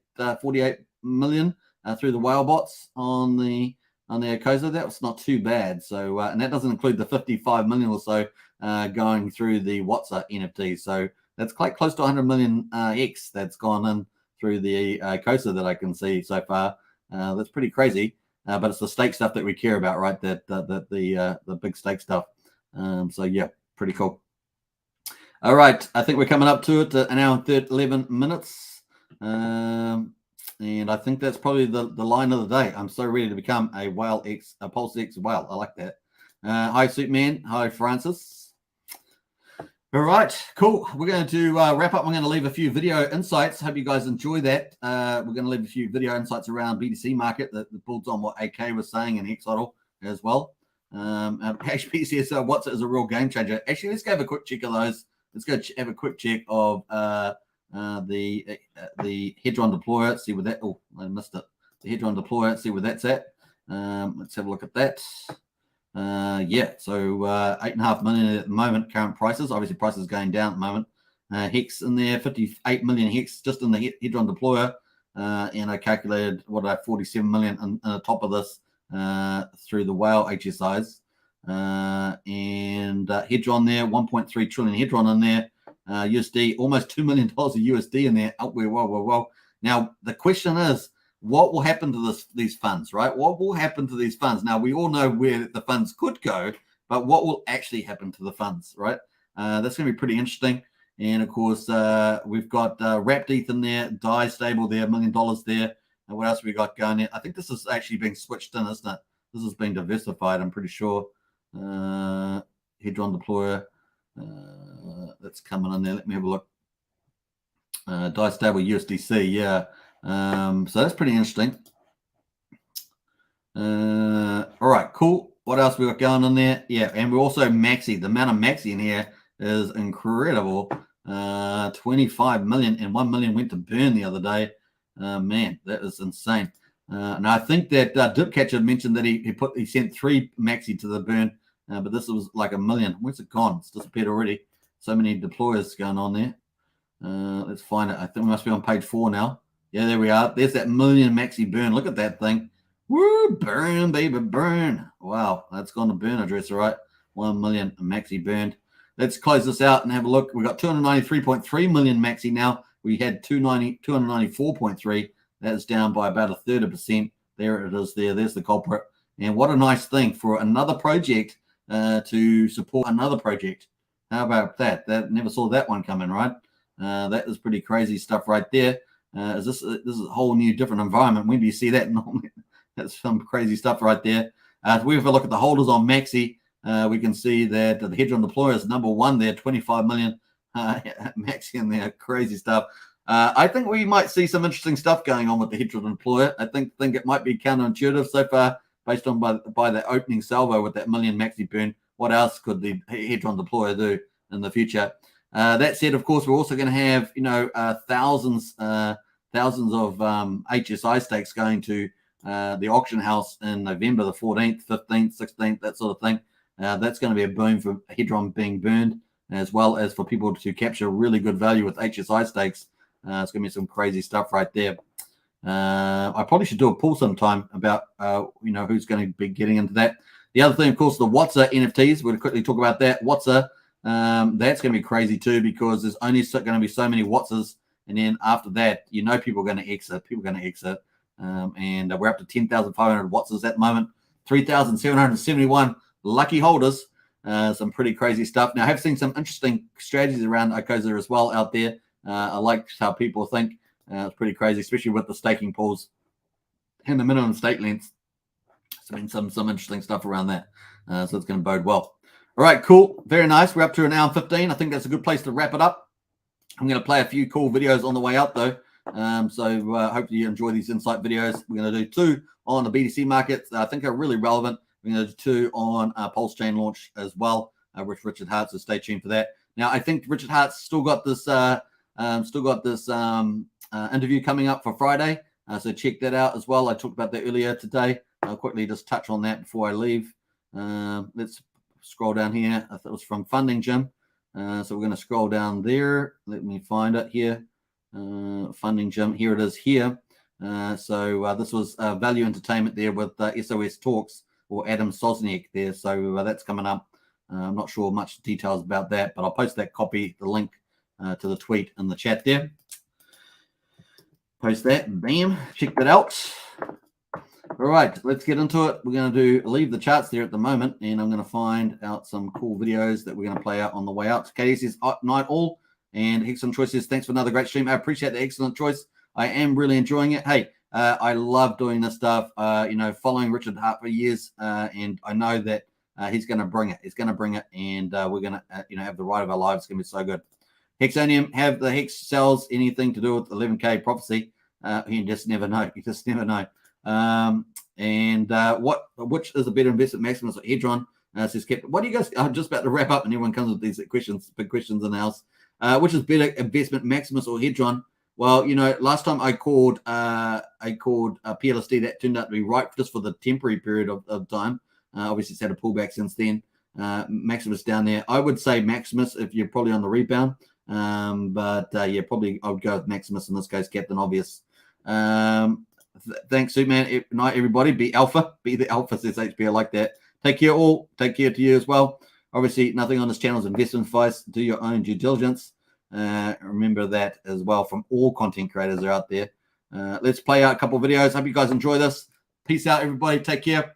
million through the whale bots on the Icosa. That was not too bad. So, and that doesn't include the 55 million or so going through the WhatsApp NFT. So that's quite close to 100 million X that's gone in through the Icosa that I can see so far. That's pretty crazy. But it's the stake stuff that we care about, right? The big stake stuff. So yeah, pretty cool. All right, I think we're coming up to it, an hour and 11 minutes. And I think that's probably the line of the day. I'm so ready to become a PulseX whale. I like that. Hi, Superman. Hi, Francis. All right, cool. We're going to wrap up. I'm going to leave a few video insights. Hope you guys enjoy that. We're going to leave a few video insights around BTC market that builds on what AK was saying and Hexodl as well. HPC says, what's it is a real game changer. Actually, let's go have a quick check of those. Let's go have a quick check of the Hedron deployer. See where that. Oh, I missed it. The Hedron deployer. See where that's at. Let's have a look at that. So 8.5 million at the moment. Current prices. Obviously, prices going down at the moment. Hex in there, 58 million Hex just in the Hedron deployer. And I calculated 47 million on the top of this through the whale HSIs. And Hedron there, 1.3 trillion Hedron in there, USD, almost $2 million of USD in there. Whoa. Now, the question is, what will happen to these funds, right? What will happen to these funds? Now, we all know where the funds could go, but what will actually happen to the funds, right? That's going to be pretty interesting. And, of course, we've got Wrapped ETH in there, DAI stable there, $1 million there. And what else have we got going there? I think this is actually being switched in, isn't it? This is being diversified, I'm pretty sure. Hedron deployer, that's coming in there. Let me have a look. DAI stable USDC, yeah. So that's pretty interesting. All right, cool. What else we got going on there? Yeah, and we're also maxi. The amount of maxi in here is incredible. 25 million and 1 million went to burn the other day. Man, that is insane. And I think that Dipcatcher mentioned that he sent 3 maxi to the burn, but this was like 1 million. Where's it gone? It's disappeared already. So many deployers going on there. Let's find it. I think we must be on page 4 now. Yeah, there we are. There's that 1 million maxi burn. Look at that thing. Woo, burn, baby, burn. Wow, that's gone to burn address, all right. 1 million maxi burned. Let's close this out and have a look. We've got 293.3 million maxi now. We had 294.3. That's down by about 1/3%. There it is there. There's the culprit. And what a nice thing for another project to support another project. How about that? That never saw that one coming, right? That is pretty crazy stuff right there. This is a whole new different environment. When do you see that? That's some crazy stuff right there. If we have a look at the holders on Maxi, we can see that the Hedron deployer is number 1 there, 25 million Maxi in there. Crazy stuff. I think we might see some interesting stuff going on with the Hedron deployer. I think it might be counterintuitive so far, based on by the opening salvo with that 1 million Maxi burn. What else could the Hedron deployer do in the future? That said, of course, we're also going to have thousands of HSI stakes going to the auction house in November the 14th, 15th, 16th, that sort of thing. That's going to be a boom for Hedron being burned, as well as for people to capture really good value with HSI stakes. It's going to be some crazy stuff right there. I probably should do a poll sometime about who's going to be getting into that. The other thing, of course, the WhatsApp NFTs. We'll quickly talk about that. WhatsApp, that's going to be crazy too, because there's only going to be so many Watsas, and then after that, people are going to exit. And we're up to 10,500 Watsas at the moment. 3,771 lucky holders. Some pretty crazy stuff. Now, I have seen some interesting strategies around Icosa as well out there. I like how people think. It's pretty crazy, especially with the staking pools and the minimum stake lengths. been some interesting stuff around that. So it's going to bode well. All right, cool. Very nice. We're up to an hour and 15. I think that's a good place to wrap it up. I'm going to play a few cool videos on the way out, though. So hopefully you enjoy these insight videos. We're going to do 2 on the BTC market. I think are really relevant. We're going to do 2 on Pulsechain launch as well with Richard Hart. So stay tuned for that. Now, I think Richard Hart's still got this interview coming up for Friday. So check that out as well. I talked about that earlier today. I'll quickly just touch on that before I leave. Let's scroll down here. I thought it was from Funding Jim. So we're going to scroll down there. Let me find it here. Funding Jim. Here it is here. So this was Value Entertainment there with SOS Talks or Adam Sosniak there. So that's coming up. I'm not sure much details about that, but I'll post that copy, the link to the tweet in the chat there. Post that. Bam. Check that out. All right, let's get into it. We're going to leave the charts there at the moment, and I'm going to find out some cool videos that we're going to play out on the way out. Katie says, night all, and Excellent Choice says, thanks for another great stream. I appreciate the excellent choice. I am really enjoying it. Hey, I love doing this stuff, following Richard Hart for years, and I know that he's going to bring it. He's going to bring it, and we're going to, have the ride of our lives. It's going to be so good. Hexonium, have the Hex cells anything to do with 11K prophecy? You just never know. You just never know. Which is a better investment, Maximus or Hedron? Says Captain. What do you guys? I'm just about to wrap up, and everyone comes with these questions, big questions in the house. Which is better, investment, Maximus or Hedron? Well, last time I called PLSD, that turned out to be right just for the temporary period of time. Obviously, it's had a pullback since then. Maximus down there. I would say Maximus if you're probably on the rebound. Probably I would go with Maximus in this case, Captain Obvious. Thanks, Superman. Night, everybody. Be alpha. Be the alpha, says HP. I like that. Take care, all. Take care to you as well. Obviously, nothing on this channel is investment advice. Do your own due diligence. Remember that as well from all content creators that are out there. Let's play out a couple of videos. Hope you guys enjoy this. Peace out, everybody. Take care.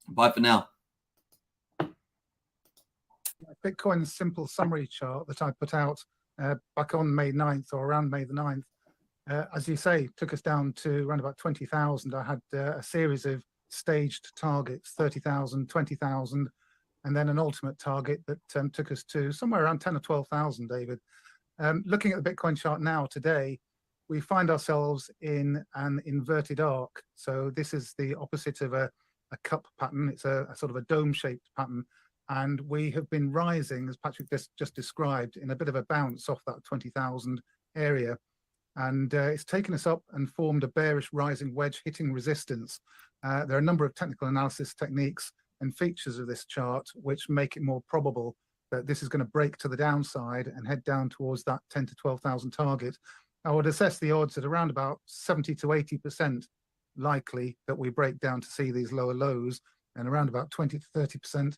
Bye for now. Bitcoin's simple summary chart that I put out back on May 9th or around May the 9th. As you say, took us down to around about 20,000. I had a series of staged targets, 30,000, 20,000, and then an ultimate target that took us to somewhere around 10 or 12,000, David. Looking at the Bitcoin chart now today, we find ourselves in an inverted arc. So this is the opposite of a cup pattern. It's a sort of a dome-shaped pattern. And we have been rising, as Patrick just described, in a bit of a bounce off that 20,000 area. And it's taken us up and formed a bearish rising wedge hitting resistance. There are a number of technical analysis techniques and features of this chart which make it more probable that this is going to break to the downside and head down towards that 10 to 12,000 target. I would assess the odds at around about 70 to 80% likely that we break down to see these lower lows, and around about 20 to 30%.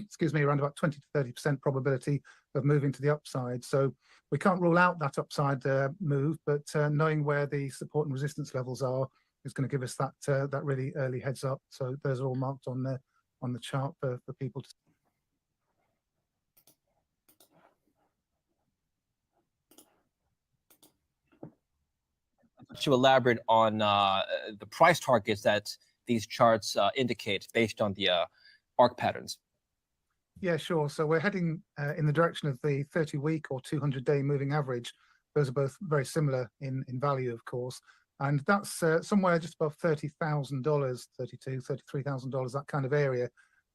Excuse me, around about 20 to 30% probability of moving to the upside. So we can't rule out that upside move, but knowing where the support and resistance levels are is going to give us that really early heads up. So those are all marked on the chart for people to. To elaborate on the price targets that these charts indicate based on the arc patterns. Yeah, sure. So we're heading in the direction of the 30-week or 200-day moving average. Those are both very similar in value, of course. And that's somewhere just above $30,000, $32,000, $33,000, that kind of area.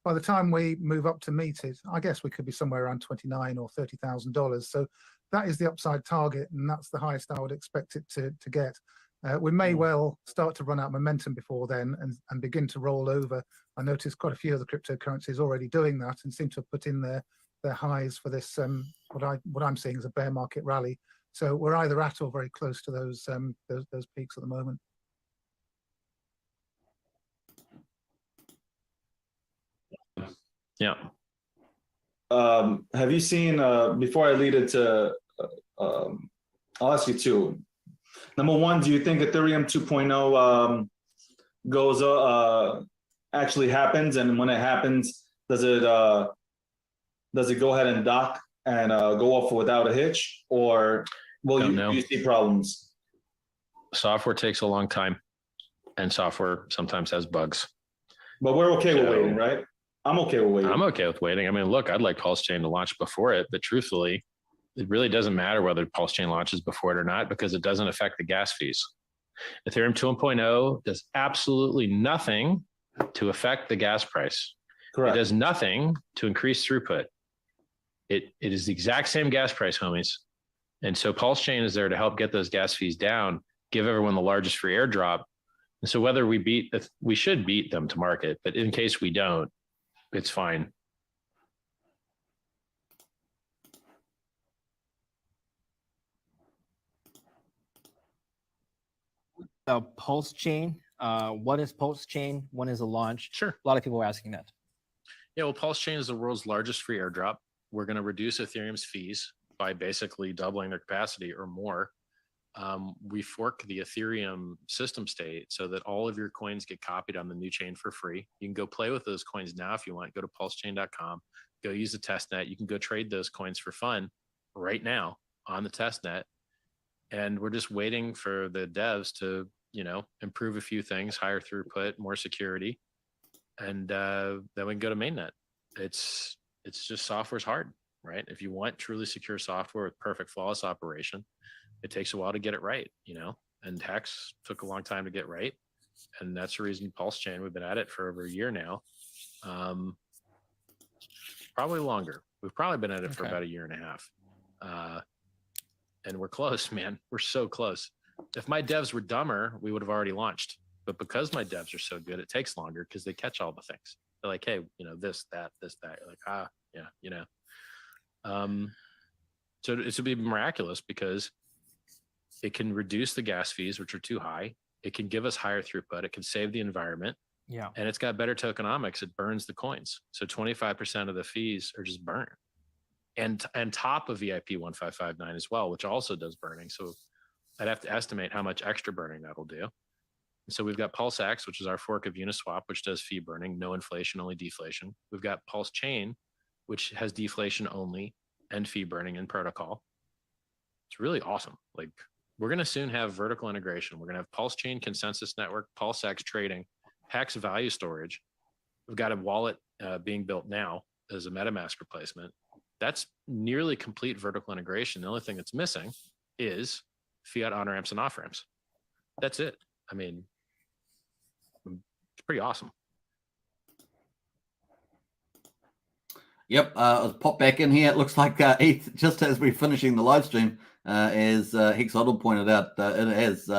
By the time we move up to meet it, I guess we could be somewhere around $29,000 or $30,000. So that is the upside target, and that's the highest I would expect it to get. We may well start to run out of momentum before then and begin to roll over. I noticed quite a few of the cryptocurrencies already doing that and seem to have put in their highs for this, what I'm seeing as a bear market rally. So we're either at or very close to those peaks at the moment. Yeah. Have you seen, before I lead it to, I'll ask you two. Number one, do you think Ethereum 2.0 goes actually happens, and when it happens, does it go ahead and dock and go off without a hitch, or will you see problems? Software takes a long time, and software sometimes has bugs. But we're okay with waiting, right? I'm okay with waiting. I'm okay with waiting. I mean, look, I'd like Pulsechain to launch before it, but truthfully, it really doesn't matter whether Pulsechain launches before it or not because it doesn't affect the gas fees. Ethereum 2.0 does absolutely nothing to affect the gas price. Correct. It does nothing to increase throughput. It is the exact same gas price, homies. And so Pulsechain is there to help get those gas fees down, give everyone the largest free airdrop. And so whether we should beat them to market, but in case we don't, it's fine. Pulsechain. What is Pulsechain? When is the launch? Sure. A lot of people are asking that. Yeah, well, Pulsechain is the world's largest free airdrop. We're going to reduce Ethereum's fees by basically doubling their capacity or more. We fork the Ethereum system state so that all of your coins get copied on the new chain for free. You can go play with those coins now if you want. Go to pulsechain.com, go use the testnet. You can go trade those coins for fun right now on the testnet. And we're just waiting for the devs to, improve a few things, higher throughput, more security, and then we can go to mainnet. It's just software's hard, right? If you want truly secure software with perfect flawless operation, it takes a while to get it right, and Hex took a long time to get right. And that's the reason Pulsechain, we've been at it for over a year now. Probably longer. We've probably been at it for about a year and a half. And we're close, man. We're so close. If my devs were dumber, we would have already launched. But because my devs are so good, it takes longer because they catch all the things. They're like, hey, this, that. You're like, yeah. So it would be miraculous because it can reduce the gas fees, which are too high. It can give us higher throughput. It can save the environment. Yeah. And it's got better tokenomics. It burns the coins. So 25% of the fees are just burned. And top of VIP 1559 as well, which also does burning. So I'd have to estimate how much extra burning that'll do. And so we've got PulseX, which is our fork of Uniswap, which does fee burning, no inflation, only deflation. We've got Pulsechain, which has deflation only and fee burning in protocol. It's really awesome. Like, we're going to soon have vertical integration. We're going to have Pulsechain consensus network, PulseX trading, Hex value storage. We've got a wallet being built now as a MetaMask replacement. That's nearly complete vertical integration. The only thing that's missing is fiat on-ramps and off-ramps. That's it. I mean, it's pretty awesome. Yep, let's pop back in here. It looks like ETH, just as we're finishing the live stream, as Hex pointed out, it has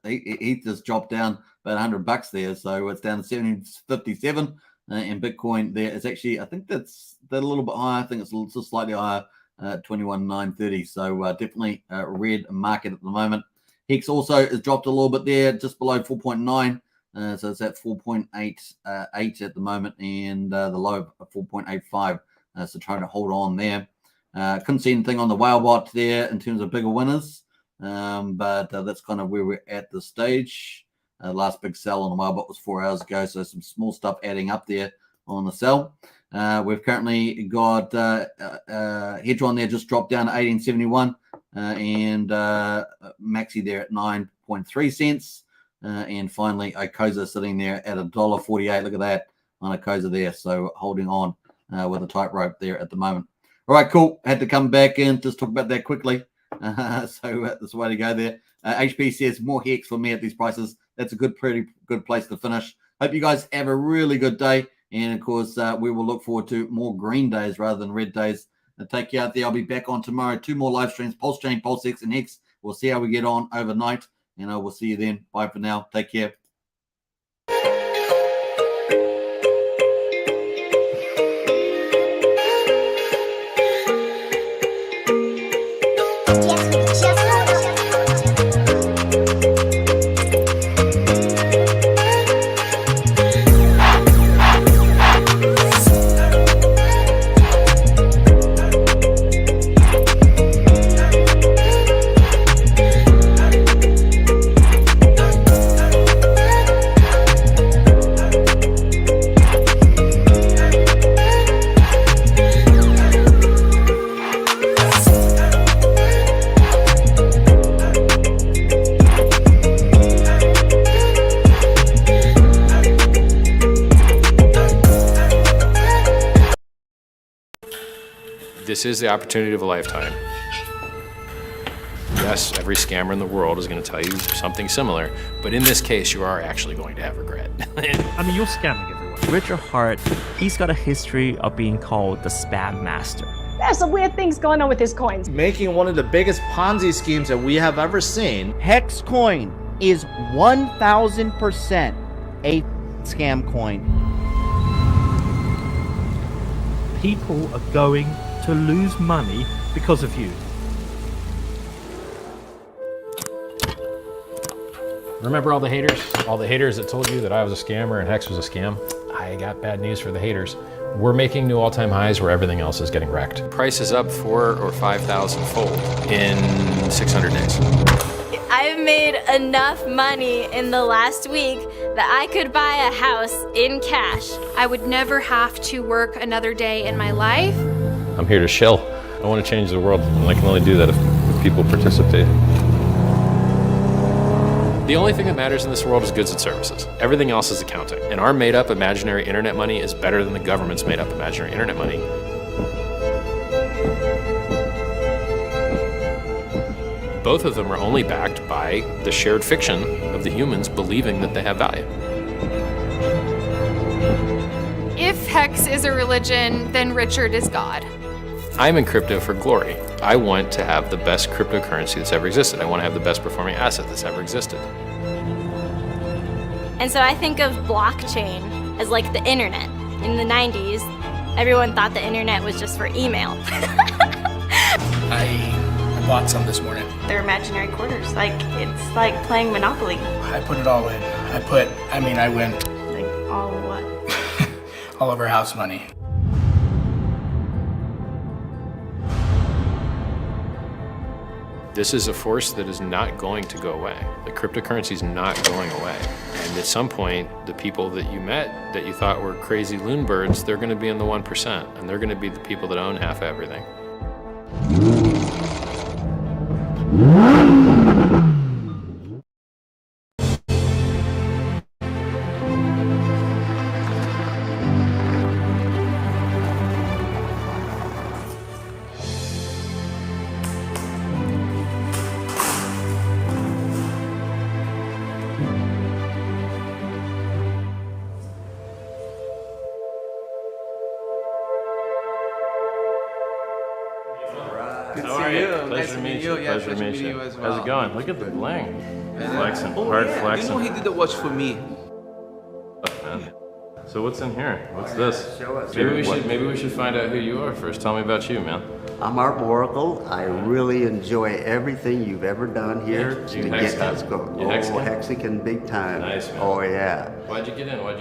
ETH just dropped down about $100 there, so it's down to 757, and Bitcoin there is actually, I think that's a little bit higher. I think it's just slightly higher, 21,930. So definitely a red market at the moment. Hex also has dropped a little bit there, just below 4.9. So it's at 4.88 at the moment, and the low of 4.85. So trying to hold on there. Couldn't see anything on the Whalebot there in terms of bigger winners, but that's kind of where we're at this stage. Last big sell on the Whalebot was 4 hours ago, so some small stuff adding up there on the sell. We've currently got Hedron there just dropped down to 1871, and Maxi there at 9.3 cents. And finally, Okoza sitting there at $1.48. Look at that on Okoza there. So holding on with a tightrope there at the moment. All right, cool. Had to come back in, just talk about that quickly. So that's the way to go there. HP says more Hex for me at these prices. That's a pretty good place to finish. Hope you guys have a really good day. And of course, we will look forward to more green days rather than red days. Take you out there. I'll be back on tomorrow. 2 more live streams, Pulsechain, PulseX, and Hex. We'll see how we get on overnight. And I will see you then. Bye for now. Take care. This is the opportunity of a lifetime. Yes, every scammer in the world is going to tell you something similar, but in this case, you are actually going to have regret. I mean, you're scamming everyone. Richard Hart, he's got a history of being called the spam master. There's some weird things going on with his coins. Making one of the biggest Ponzi schemes that we have ever seen. Hex coin is 1000% a scam coin. People are going to lose money because of you. Remember all the haters? All the haters that told you that I was a scammer and Hex was a scam? I got bad news for the haters. We're making new all-time highs where everything else is getting wrecked. Price is up 4,000 or 5,000 fold in 600 days. I've made enough money in the last week that I could buy a house in cash. I would never have to work another day in my life. I'm here to shill. I want to change the world, and I can only do that if people participate. The only thing that matters in this world is goods and services. Everything else is accounting. And our made-up imaginary internet money is better than the government's made-up imaginary internet money. Both of them are only backed by the shared fiction of the humans believing that they have value. If Hex is a religion, then Richard is God. I'm in crypto for glory. I want to have the best cryptocurrency that's ever existed. I want to have the best performing asset that's ever existed. And so I think of blockchain as like the internet. In the 90s, everyone thought the internet was just for email. I bought some this morning. They're imaginary quarters. Like, it's like playing Monopoly. I put it all in. I went. Like, all what? All of our house money. This is a force that is not going to go away. The cryptocurrency is not going away. And at some point, the people that you met that you thought were crazy loon birds, they're going to be in the 1%, and they're going to be the people that own half everything. How are you? Pleasure to meet you. Pleasure to meet you as well. How's it going? Look at the bling. Flexing, hard flexing. You know he did the watch for me. Man. So what's in here? What's this? Maybe we should find out who you are first. Tell me about you, man. I'm Art Oracle. I really enjoy everything you've ever done here to get us going. Hexagon big time. Nice, man. Oh yeah. Why'd you get in? Why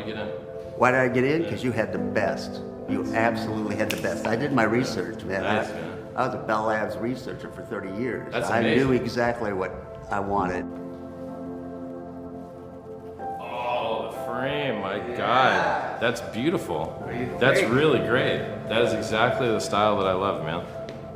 did I get in? Because you had the best. You absolutely had the best. I did my research, man. Nice, man. I was a Bell Labs researcher for 30 years. That's I amazing. knew exactly what I wanted. Oh, the frame, my God. That's beautiful. That's really great. That is exactly the style that I love, man.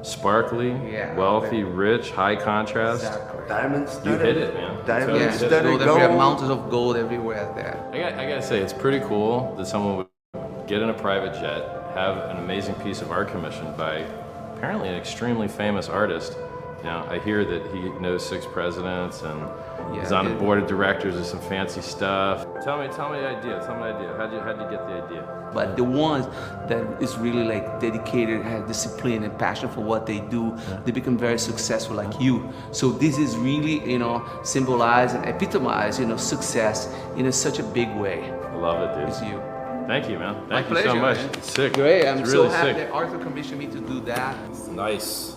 Sparkly, wealthy, rich, high contrast. Exactly. Diamond studded. You hit it, man. Diamond studded gold. We have mountains of gold everywhere there. I gotta say, it's pretty cool that someone would get in a private jet, have an amazing piece of art commissioned by apparently an extremely famous artist. Now, I hear that he knows 6 presidents and he's on the board of directors of some fancy stuff. Tell me the idea. How'd you get the idea? But the ones that is really like dedicated, have discipline and passion for what they do, they become very successful like you. So this is really, symbolize and epitomize, success in such a big way. I love it, dude. It's you. Thank you, man. My Thank pleasure, you so much. man. It's sick. Great. I'm it's so really happy sick. that Arthur commissioned me to do that. Nice.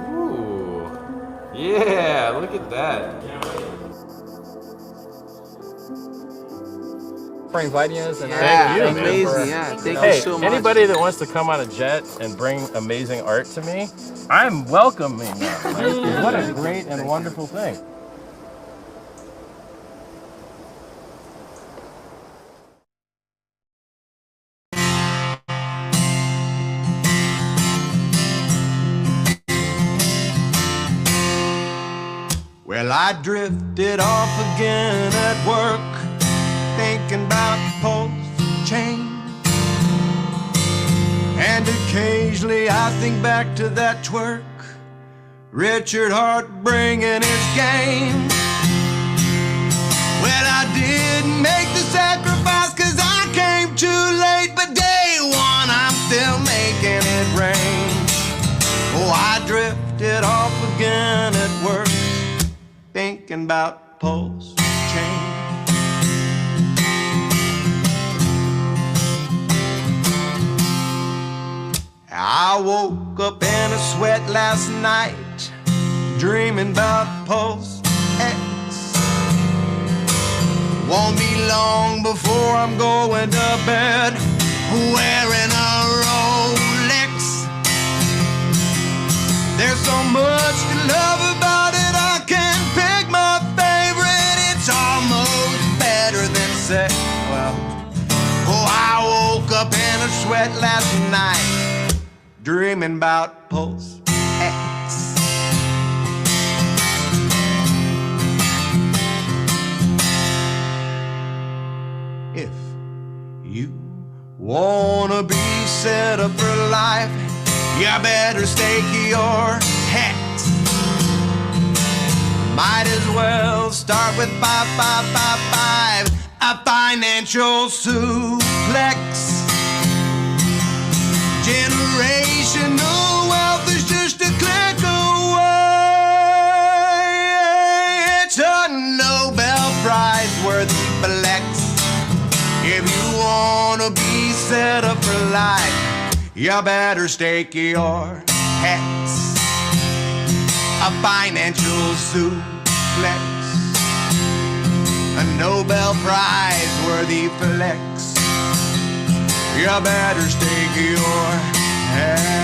Ooh. Yeah, look at that. For inviting us. And Thank you, amazing. man. Thank you so much. Anybody that wants to come on a jet and bring amazing art to me, I'm welcoming them. What a great and wonderful thing. Well, I drifted off again at work, thinking about Pulsechain. And occasionally I think back to that twerk, Richard Hart bringing his game. Well, I didn't make the sacrifice 'cause I came too late, but day one I'm still making it rain. Oh, I drifted off again at work, thinking about Pulsechain. I woke up in a sweat last night, dreaming about PulseX. Won't be long before I'm going to bed, wearing a Rolex. There's so much to love about it, I can't pick my favorite. It's almost better than sex. Well, oh, I woke up in a sweat last night, dreaming about PulseX. If you wanna be set up for life, you better stake your Hex. Might as well start with 5555, a financial suplex. Generational wealth is just a click away. It's a Nobel Prize worthy flex. If you wanna be set up for life, you better stake your Hex. A financial suplex, a Nobel Prize worthy flex. You better stake your Hex.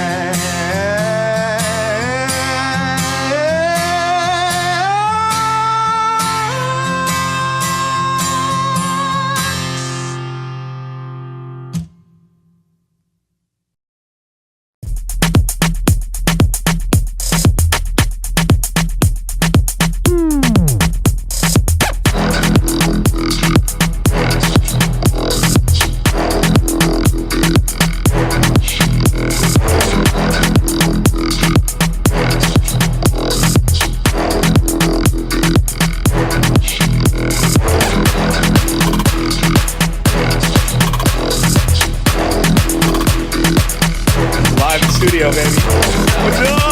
Live in studio, baby. What's up?